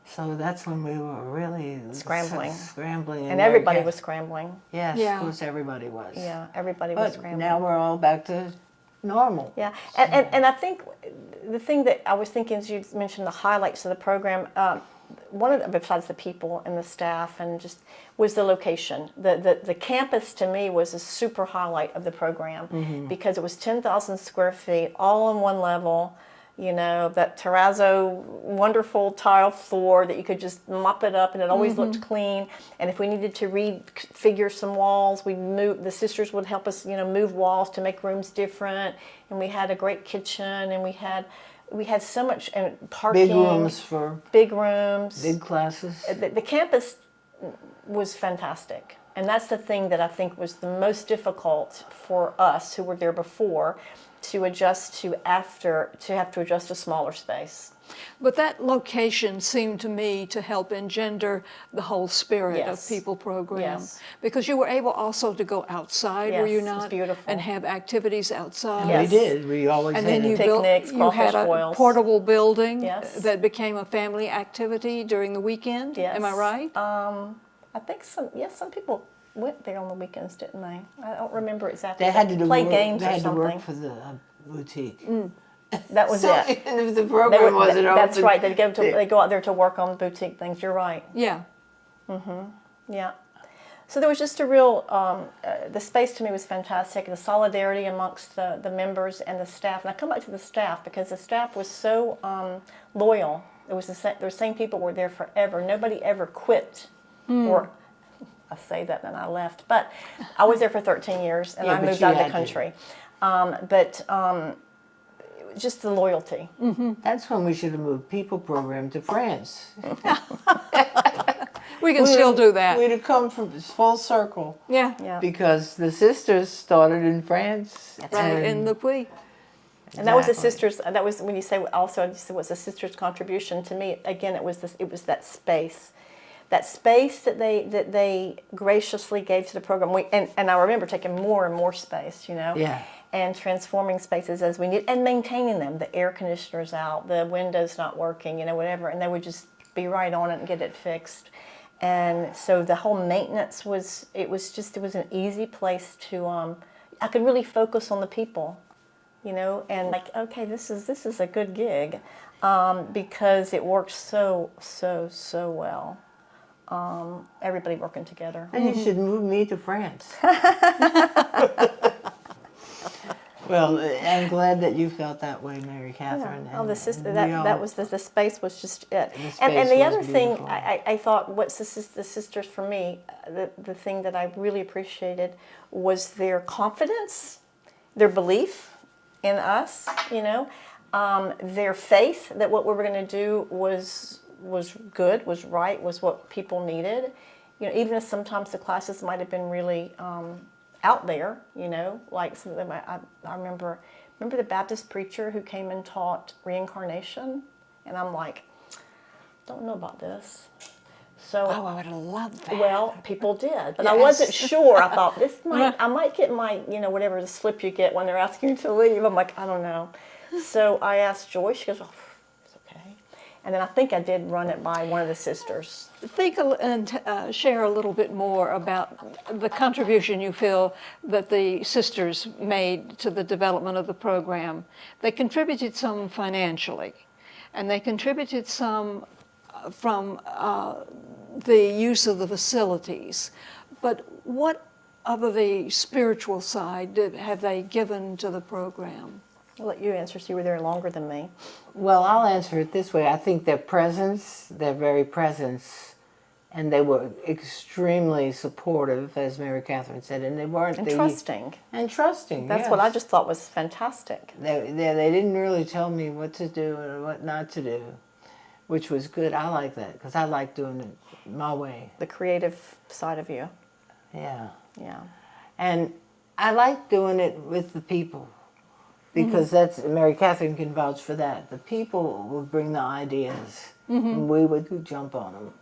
So that's when we were really Scrambling. Scrambling. And everybody was scrambling. Yes, Yeah. of course everybody was. Yeah, everybody was But scrambling. now we're all back to normal. Yeah, and I think the thing that I was thinking as you mentioned the highlights of the program, one of the, besides the people and the staff and just was the location. The campus to me was a super highlight of the program because it was 10,000 square feet, all on one level. You know, that terrazzo, wonderful tile floor that you could just mop it up and it always looked clean. And if we needed to refigure some walls, the sisters would help us, move walls to make rooms different. And we had a great kitchen and we had so much and parking. Big rooms for Big rooms. big classes. The campus was fantastic. And that's the thing that I think was the most difficult for us who were there before to adjust to after to have to adjust to smaller space. But that location seemed to me to help engender the whole spirit Yes. of People Program. Yes. Because you were able also to go outside, were Yes, you it was not? beautiful. And have activities outside. Yes. We did. We always And had then you it. built, Picnics, you had crawfish a boils. portable building Yes. that became a family activity during the weekend. Yes. Am I right? I think some people went there on the weekends, didn't they? I don't remember exactly. They had to play work, games they or had to something. work for the boutique. That was So it. if the They program would- wasn't that's open, right. They go out there to work on boutique things. You're right. Yeah. Yeah. So there was just a real, the space to me was fantastic. The solidarity amongst the members and the staff. And I come back to the staff because the staff was so loyal. It was the same people were there forever. Nobody ever quit. Or I say that and I left. But I was there for 13 years and Yeah, I but moved you out of the had to. country. But just the loyalty. that's when we should have moved People Program to France. We can still do that. We'd have come from full circle. Yeah. Yeah. Because the sisters started in France. Right. and- In the Puy. And that was the Exactly. sisters. That was when you say also. You said what's the sisters' contribution to me? Again, it was this. It was that space that they graciously gave to the program. And I remember taking more and more space. Yeah. And transforming spaces as we need and maintaining them. The air conditioners out, the windows not working, whatever. And they would just be right on it and get it fixed. And so the whole maintenance was. It was an easy place to. I could really focus on the people. And like, okay, this is a good gig, because it works so well. Everybody working together. And you should move me to France. Well, I'm glad that you felt that way, Mary-Catherine. Oh, the and sister, we all- that was the space was just it. The And space the was other thing beautiful. I thought, what's the sisters for me, the thing that I really appreciated was their confidence, their belief in us. Their faith that what we were going to do was good, was right, was what people needed. Even if sometimes the classes might have been really out there, like some of them. I remember the Baptist preacher who came and taught reincarnation, and I'm like, don't know about this. So Oh, I would have loved that. well, people did, but I Yes. wasn't sure. I thought I might get my, whatever the slip you get when they're asking you to leave. I'm like, I don't know. So I asked Joy. She goes, oh, it's okay. And then I think I did run it by one of the sisters. Think and share a little bit more about the contribution you feel that the sisters made to the development of the program. They contributed some financially, and they contributed some from the use of the facilities. But what of the spiritual side have they given to the program? I'll let you answer. So you were there longer than me. Well, I'll answer it this way. I think their presence, their very presence, And they were extremely supportive, as Mary-Catherine said, and they weren't... And trusting. And trusting, That's what I just thought was fantastic. They didn't really tell me what to do and what not to do, which was good. I like that, because I like doing it my way. The creative side of you. Yeah. Yeah. And I like doing it with the people, because that's... Mary-Catherine can vouch for that. The people would bring the ideas, and we would jump on them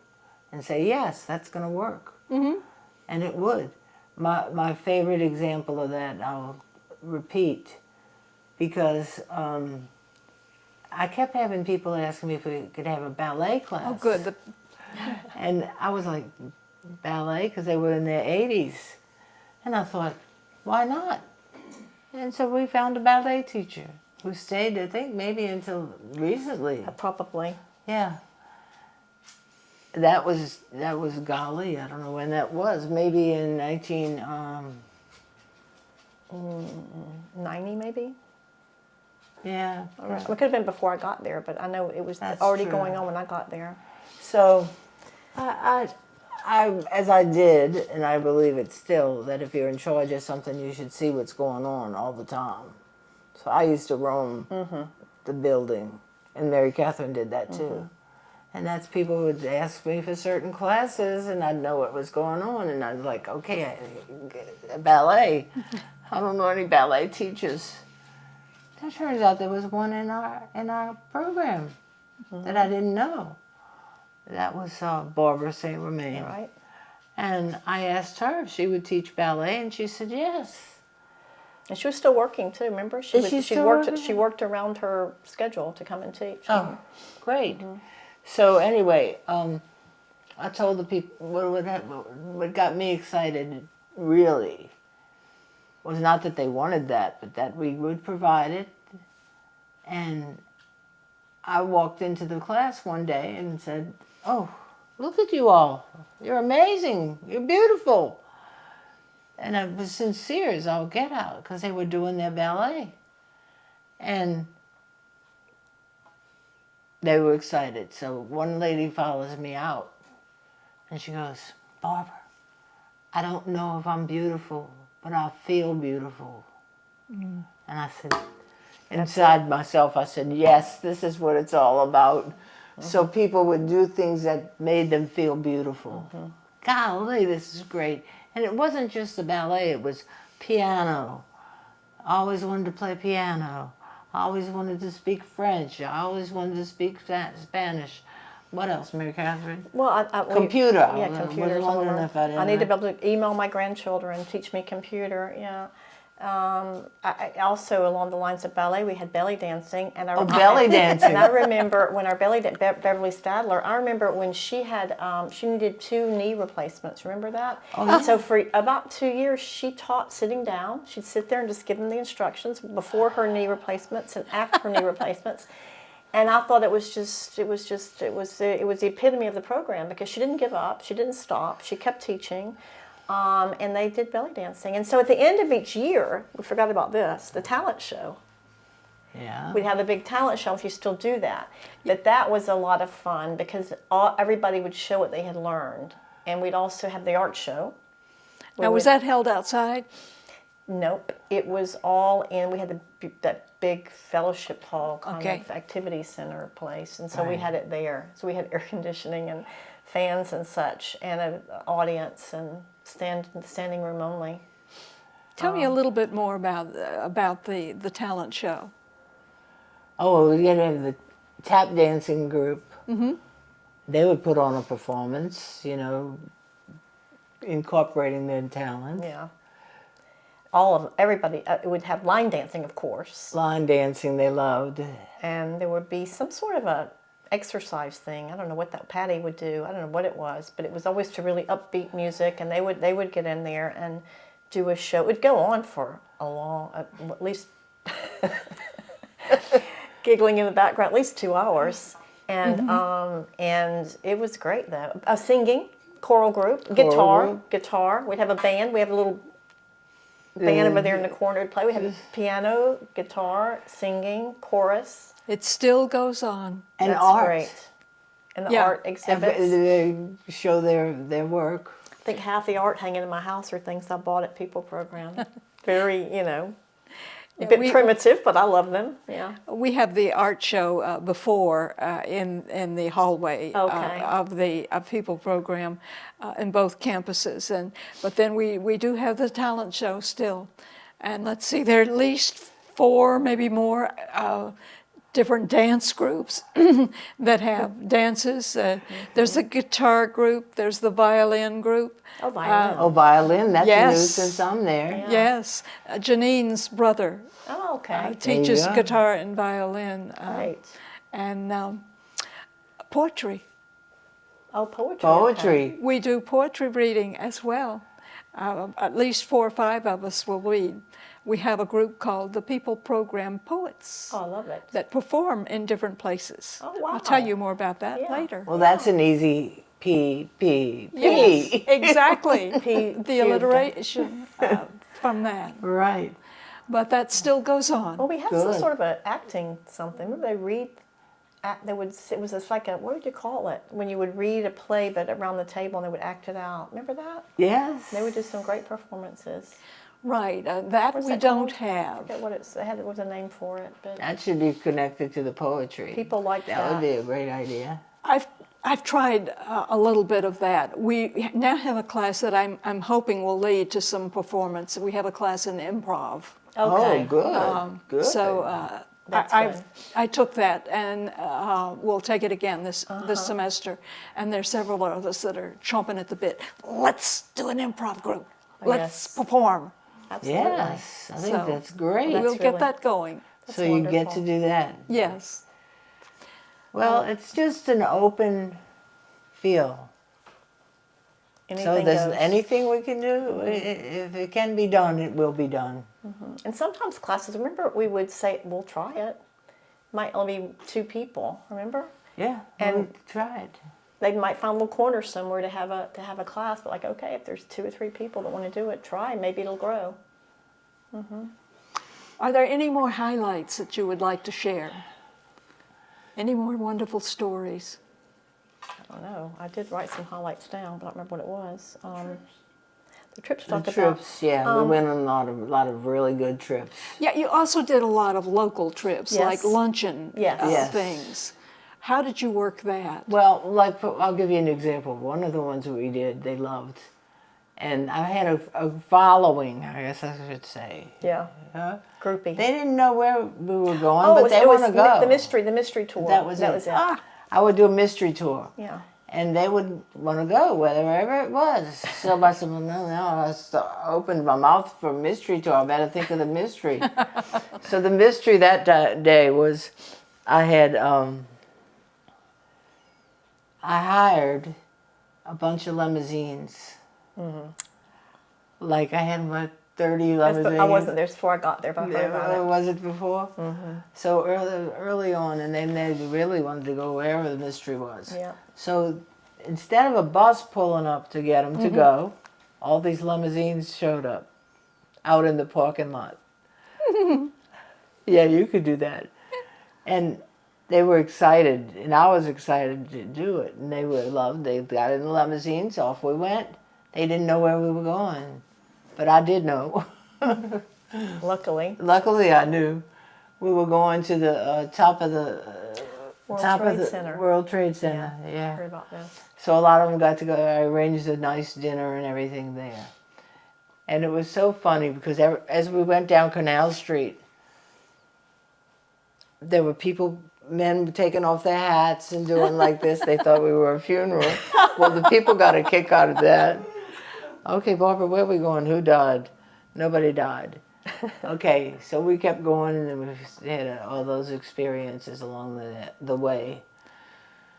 and say, yes, that's going to work. And it would. My favorite example of that, I'll repeat, because I kept having people asking me if we could have a ballet class. Oh, good. And I was like, ballet? Because they were in their 80s. And I thought, why not? And so we found a ballet teacher who stayed, I think, maybe until recently. Probably. Yeah. That was golly, I don't know when that was. Maybe in 90 maybe? Yeah. It could have been before I got there, but I know it was That's already true. going on when I got there. So, I, as I did, and I believe it still, that if you're in charge of something, you should see what's going on all the time. So I used to roam the building, and Mary-Catherine did that too. And that's people would ask me for certain classes, and I'd know what was going on, and I'd like, okay, ballet. I don't know any ballet teachers. It turns out there was one in our program that I didn't know. That was Barbara St. Romain. Right. And I asked her if she would teach ballet, and she said yes. And she was still working too, remember? Is she still working? She worked around her schedule to come and teach. Oh, great. So anyway, I told the people, what got me excited really was not that they wanted that, but that we would provide it. And I walked into the class one day and said, oh, look at you all. You're amazing. You're beautiful. And I was sincere as all get out, because they were doing their ballet. And they were excited. So one lady follows me out, and she goes, Barbara, I don't know if I'm beautiful, but I feel beautiful. And I said, inside myself, I said, yes, this is what it's all about. So people would do things that made them feel beautiful. Golly, this is great. And it wasn't just the ballet, it was piano. I always wanted to play piano. I always wanted to speak French. I always wanted to speak Spanish. What else, Mary-Catherine? Well, Computer. Yeah, computer. I need to be able to email my grandchildren, teach me computer. Yeah. I also, along the lines of ballet, we had belly dancing, and belly dancing. And I remember when our Beverly Stadler. I remember when she had she needed 2 knee replacements. Remember that? Oh, yeah. So for about 2 years, she taught sitting down. She'd sit there and just give them the instructions before her knee replacements and after her knee replacements. And I thought it was the epitome of the program, because she didn't give up, she didn't stop, she kept teaching. And they did belly dancing. And so at the end of each year, we forgot about this, the talent show. Yeah. We'd have a big talent show if you still do that. But that was a lot of fun, because everybody would show what they had learned. And we'd also have the art show. Now, was that held outside? Nope. It was all in, we had that big fellowship hall kind of activity center place. And so we had it there. So we had air conditioning and fans and such, and an audience, and standing room only. Tell me a little bit more about the talent show. Oh, we had to have the tap dancing group. They would put on a performance, incorporating their talent. Yeah. Everybody, it would have line dancing, of course. Line dancing they loved. And there would be some sort of a exercise thing. I don't know what that Patty would do. I don't know what it was, but it was always to really upbeat music, and they would get in there and do a show. It would go on for at least giggling in the background, at least 2 hours. And and it was great though. Singing, choral group, guitar. We'd have a band. We have a little band over there in the corner to play. We had piano, guitar, singing, chorus. It still goes on. And That's art. great. and the Yeah. art exhibits. They show their work. I think half the art hanging in my house are things I bought at People Program. Very, a bit primitive, but I love them. Yeah. We have the art show before in the hallway Okay. of People Program in both campuses, but then we do have the talent show still, and let's see, there are at least 4, maybe more, different dance groups that have dances. There's a guitar group. There's the violin group. Oh, violin. Violin, that's Yes. new since I'm there. Yeah. Yes, Janine's brother Oh, okay. teaches go. guitar and violin. Great. And poetry. Oh, poetry. Poetry. We do poetry reading as well. At least 4 or 5 of us will read. We have a group called the People Program Poets Oh, I love it. that perform in different places. Oh, wow. I'll tell you more about that Yeah. later. Well, that's an easy P. Yes, exactly. P The cubed. alliteration from that. Right. But that still goes on. Well, we had some Good. sort of a acting something. Remember they read, it was just like a, what would you call it? When you would read a play but around the table and they would act it out. Remember that? Yes. They would do some great performances. Right, that What's we that don't called? I have. forget what it's, there was a name for it, but That should be connected to the poetry. people like that. That would be a great idea. I've tried a little bit of that. We now have a class that I'm hoping will lead to some performance. We have a class in improv. Okay. Oh, good. Good. So That's I took that, and we'll take it again this semester. And there's several of us that are chomping at the bit. Let's do an improv group. Let's Yes. perform. Absolutely. Yes, I think So, that's great. We'll really- get that going. So you get wonderful. to do that. Yes. Well, it's just an open feel. Anything So there's goes. anything we can do. If it can be done, it will be done. And sometimes classes, remember we would say, we'll try it. Might only be 2 people, remember? Yeah, And- we'll try it. They might find a little corner somewhere to have a class, but like, okay, if there's 2 or 3 people that want to do it, try, maybe it'll grow. Are there any more highlights that you would like to share? Any more wonderful stories? I don't know. I did write some highlights down, but I don't remember what it was. The trips we The talked trips, yeah, we went on a lot of really good trips. Yeah, you also did a lot of local trips, Yes. like luncheon Yes. Yes. things. How did you work that? Well, I'll give you an example. One of the ones that we did, they loved. And I had a following, I guess I should say. Yeah, Huh? groupie. They didn't know where we were going, Oh, but they want to go. the mystery tour. That was it. Ah, I would do a mystery tour. Yeah. And they would want to go wherever it was. So I said, well, no, I opened my mouth for a mystery tour. I better think of the mystery. So the mystery that day was I had, I hired a bunch of limousines. Like I had about 30 limousines. I wasn't there before I got there, but I heard about it. Was it before? So early on, and then they really wanted to go wherever the mystery was. Yeah. So instead of a bus pulling up to get them to go, all these limousines showed up out in the parking lot. Yeah, you could do that. And they were excited, and I was excited to do it. And they were loved. They got in the limousines, off we went. They didn't know where we were going, but I did know. Luckily. Luckily, I knew. We were going to the top of the World top Trade of the Center. World Trade Center. I Yeah. heard about this. So a lot of them got to go. I arranged a nice dinner and everything there. And it was so funny because as we went down Canal Street, there were men taking off their hats and doing like this. They thought we were a funeral. Well, the people got a kick out of that. Okay, Barbara, where are we going? Who died? Nobody died. Okay, so we kept going, and then we had all those experiences along the way.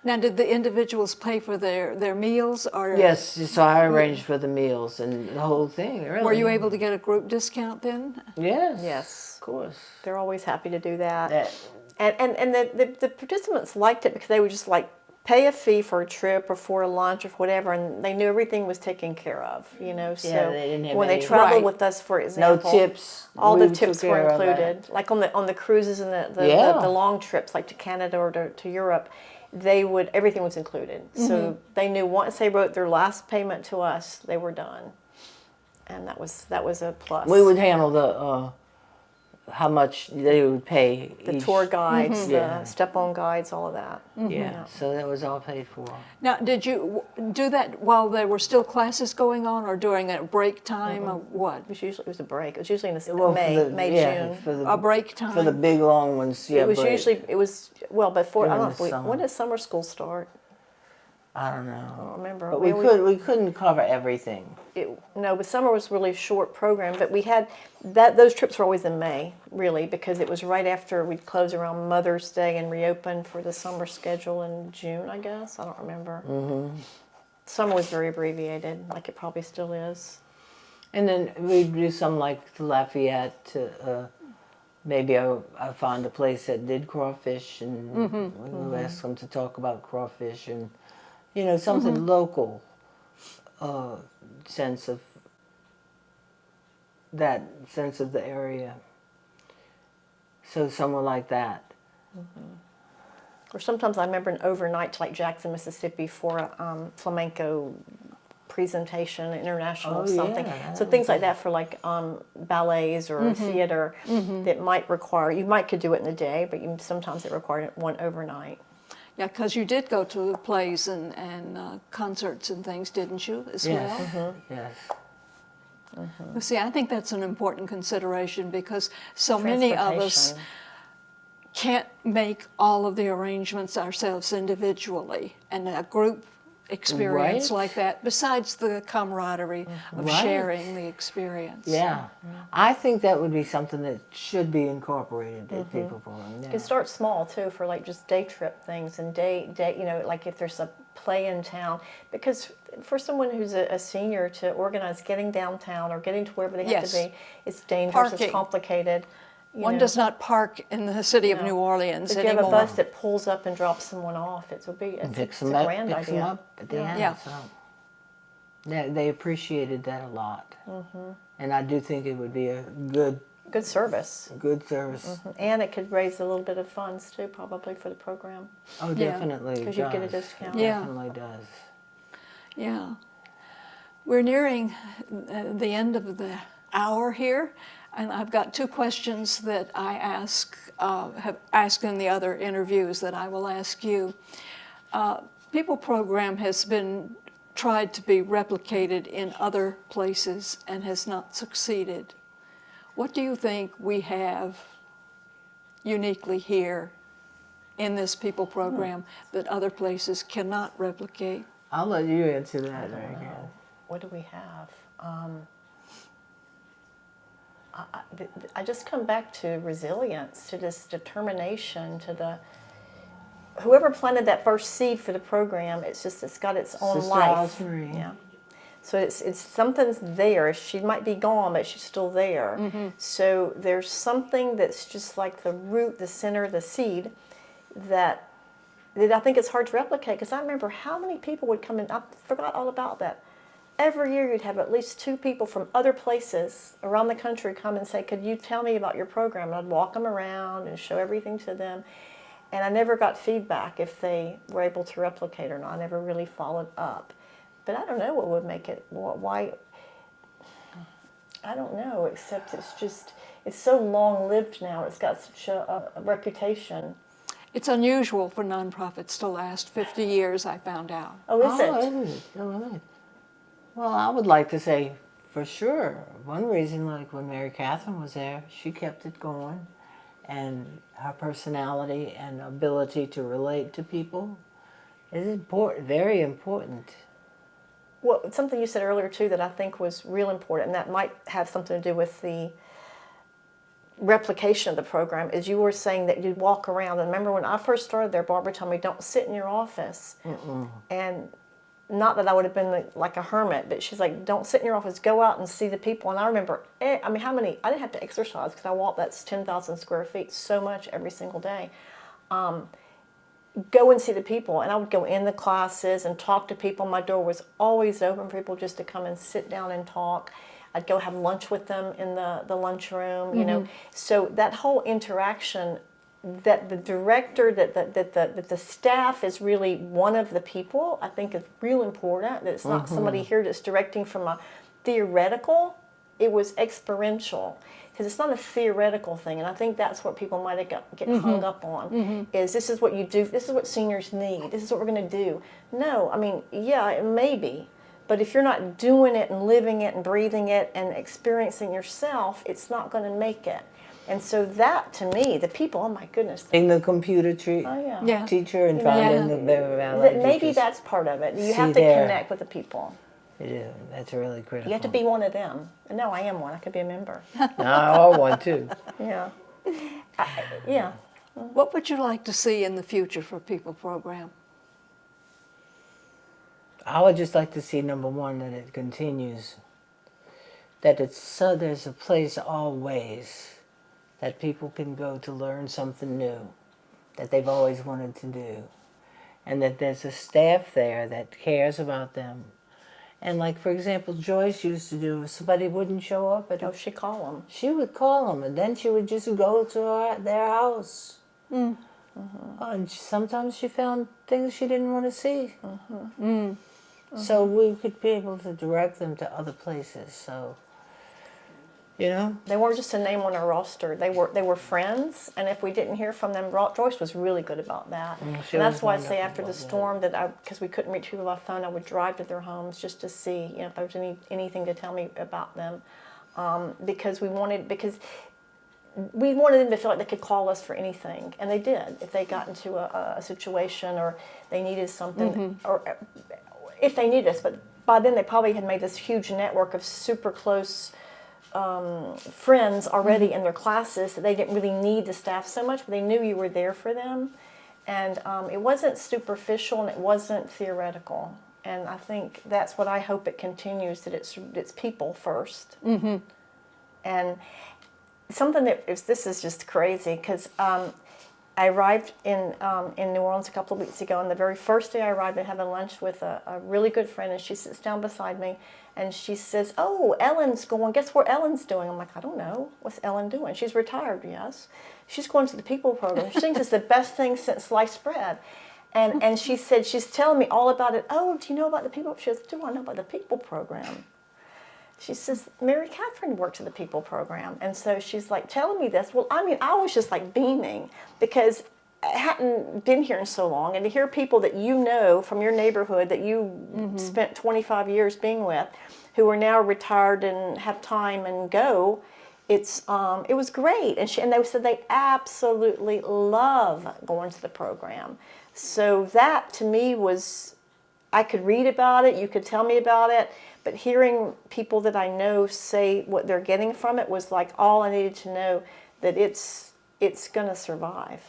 now, did the individuals pay for their meals, or Yes, so I arranged for the meals and the whole thing, really. were you able to get a group discount then? Yes. Yes. Of course. They're always happy to do that. That, And the participants liked it because they would just like pay a fee for a trip or for a lunch or for whatever, and they knew everything was taken care of, you know. So they didn't have when they any- traveled Right. with us, for no example, tips. all we the tips took were care of that. included, like on the cruises and Yeah. the long trips, like to Canada or to Europe. everything was included. So they knew once they wrote their last payment to us, they were done. And that was a plus. We would handle the how much they would pay. The tour guides, Yeah. the step-on guides, all of that. Yeah, so that was all paid for. Now, did you do that while there were still classes going on, or during a break time, or what? It was a break. It was usually in the Well, June. for the A break time? for the big long ones. Yeah, It was break. usually before. I During don't the know. summer. When does summer school start? I don't I know, don't remember. but We we couldn't cover everything. No, but summer was really a short program. But we had those trips were always in May, really, because it was right after we'd close around Mother's Day and reopen for the summer schedule in June, I guess. I don't remember. Summer was very abbreviated, like it probably still is. And then we'd do some like Lafayette to maybe I found a place that did crawfish, and we would ask them to talk about crawfish and something local, sense of the area. So somewhere like that. Or sometimes I remember an overnight to like Jackson, Mississippi for a flamenco presentation, international something. yeah, So things like that for like ballets or theater that might require, could do it in a day, but sometimes it required one overnight. Yeah, because you did go to plays and concerts and things, didn't you, as Yes. well? Yes. Well, see, I think that's an important consideration because so many of us Transportation. can't make all of the arrangements ourselves individually, and a group experience Right. like that, besides the camaraderie of Right. sharing the experience. Yeah. I think that would be something that should be incorporated at people program. Yeah. It starts small too for like just day trip things and day like if there's a play in town, because for someone who's a senior to organize getting downtown or getting to wherever they have Yes. to be, it's dangerous, Parking. it's complicated. One does not park in the city of No. New Orleans If you have anymore. a bus that pulls up and drops someone off, it's a Picks a them up, grand picks them idea. up at the end. Yeah. So they appreciated that a lot. And I do think it would be a good Good service. service. And it could raise a little bit of funds too, probably for the program. Oh, Yeah. definitely. Because you get a discount. Yeah. Definitely does. Yeah. We're nearing the end of the hour here, and I've got two questions that I have asked in the other interviews that I will ask you. People Program has been tried to be replicated in other places and has not succeeded. What do you think we have uniquely here in this People Program that other places cannot replicate? I'll let you answer that, Mary Catherine. What do we have? I just come back to resilience, to this determination, to whoever planted that first seed for the program. It's got its own Sister life. Osprey. Yeah. So it's something's there. She might be gone, but she's still there. So there's something that's just like the root, the center, the seed that I think it's hard to replicate. Because I remember how many people would come in. I forgot all about that. Every year you'd have at least 2 people from other places around the country come and say, could you tell me about your program? And I'd walk them around and show everything to them. And I never got feedback if they were able to replicate or not. I never really followed up. But I don't know what would make it, why, I don't know, except it's so long-lived now. It's got such a reputation. It's unusual for nonprofits to last 50 years, I found out. Oh, is it? Is it? Oh, is it? Well, I would like to say for sure. One reason, like when Mary-Catherine was there, she kept it going. And her personality and ability to relate to people is important, very important. Well, something you said earlier, too, that I think was real important, and that might have something to do with the replication of the program, is you were saying that you'd walk around. And remember when I first started there, Barbara told me, don't sit in your office. And not that I would have been like a hermit, but she's like, don't sit in your office, go out and see the people. And I remember, I didn't have to exercise because I walked, that's 10,000 square feet, so much every single day. Go and see the people. And I would go in the classes and talk to people. My door was always open for people just to come and sit down and talk. I'd go have lunch with them in the lunchroom, you know. So that whole interaction that the director, that the staff is really one of the people, I think is real important. That it's not somebody here that's directing from a theoretical. It was experiential, because it's not a theoretical thing. And I think that's what people might get hung up on. Is this is what you do? This is what seniors need. This is what we're going to do. No, I mean, yeah, it may be. But if you're not doing it and living it and breathing it and experiencing yourself, it's not going to make it. And so that, to me, the people, oh my goodness. Being the computer Yeah. teacher and finding the That maybe that's part of it. You have to there. connect with the people. It is. That's really critical. You have to be one of them. And no, I am one. I could be a member. I want too. Yeah. Yeah. What would you like to see in the future for People Program? I would just like to see, number one, that it continues. That there's a place always that people can go to learn something new that they've always wanted to do. And that there's a staff there that cares about them. And like, for example, Joyce used to do, if somebody wouldn't show up, Oh, she call them. she would call them, and then she would just go to their house. And sometimes she found things she didn't want to see. So we could be able to direct them to other places. So, you know, They weren't just a name on a roster. They were friends, and if we didn't hear from them, Joyce was really good about that. she And that's was why I say wonderful after the about that. storm because we couldn't reach people by phone, I would drive to their homes just to see, if there was anything to tell me about them, because we wanted them to feel like they could call us for anything, and they did. If they got into a situation or they needed something, or if they needed us, but by then they probably had made this huge network of super close friends already in their classes that they didn't really need the staff so much, but they knew you were there for them. And it wasn't superficial and it wasn't theoretical. And I think that's what I hope it continues, that it's people first. And something this is just crazy, because I arrived in New Orleans a couple of weeks ago, and the very first day I arrived, I had lunch with a really good friend, and she sits down beside me, and she says, "Oh, Ellen's going. Guess what Ellen's doing?" I'm like, "I don't know. What's Ellen doing?" "She's retired." "Yes." "She's going to the People Program. She thinks it's the best thing since sliced bread." And she said, she's telling me all about it. "Oh, do you know about the People?" She says, "Do I know about the People Program?" She says, "Mary-Catherine works at the People Program." And so she's like telling me this. Well, I mean, I was just like beaming, because I hadn't been here in so long. And to hear people that you know from your neighborhood that you spent 25 years being with, who are now retired and have time and go, it was great. And they said they absolutely love going to the program. So that to me was, I could read about it, you could tell me about it, but hearing people that I know say what they're getting from it was like all I needed to know, that it's going to survive.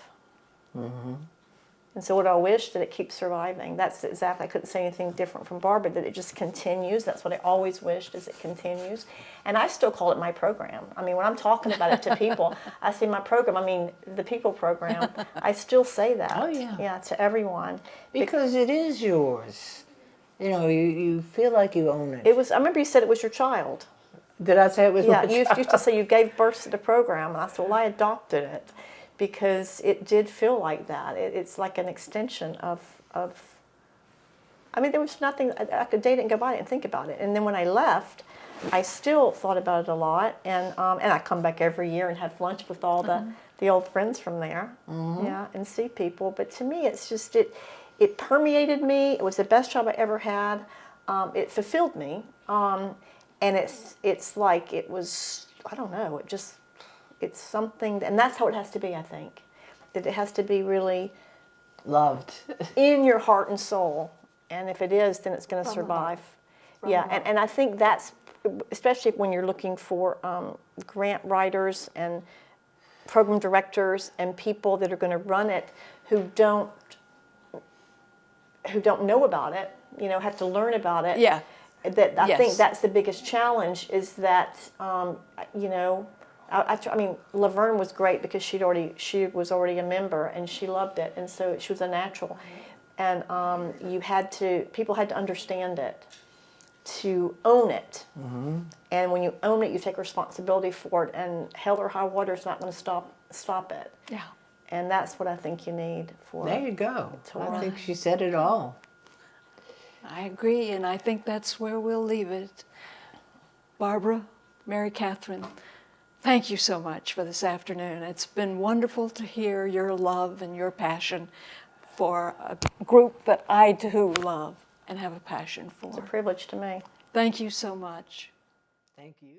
And so what I wish, that it keeps surviving. That's exactly, I couldn't say anything different from Barbara, that it just continues. That's what I always wished, is it continues. And I still call it my program. I mean, when I'm talking about it to people, I say my program, I mean the People Program. I still say that. Oh, yeah. Yeah, to everyone. because it is yours. You know, you feel like you own it. It was, I remember you said it was your child. Did I say it was Yeah, my you child? used to say you gave birth to the program, and I said, well, I adopted it, because it did feel like that. It's like an extension of. I mean, there was nothing. A day didn't go by I didn't think about it. And then when I left, I still thought about it a lot, and I come back every year and have lunch with all the old friends from there, yeah, and see people. But to me, it's just it permeated me. It was the best job I ever had. It fulfilled me, and it's like it was. I don't know. It's something, and that's how it has to be, I think. That it has to be really Loved. in your heart and soul. And if it is, then it's going to survive. Yeah, and I think that's, especially when you're looking for grant writers and program directors and people that are going to run it who don't know about it, have to learn about it. Yeah. That I think Yes. that's the biggest challenge, is that, I mean, Laverne was great because she was already a member and she loved it, and so she was a natural. And people had to understand it, to own it. And when you own it, you take responsibility for it, and hell or high water is not going to stop it. Yeah. And that's what I think you need for. There you go. I Right. think she said it all. I agree, and I think that's where we'll leave it. Barbara, Mary-Catherine, thank you so much for this afternoon. It's been wonderful to hear your love and your passion for a group that I too love and have a passion It's a for. privilege to me. Thank you so much. Thank you.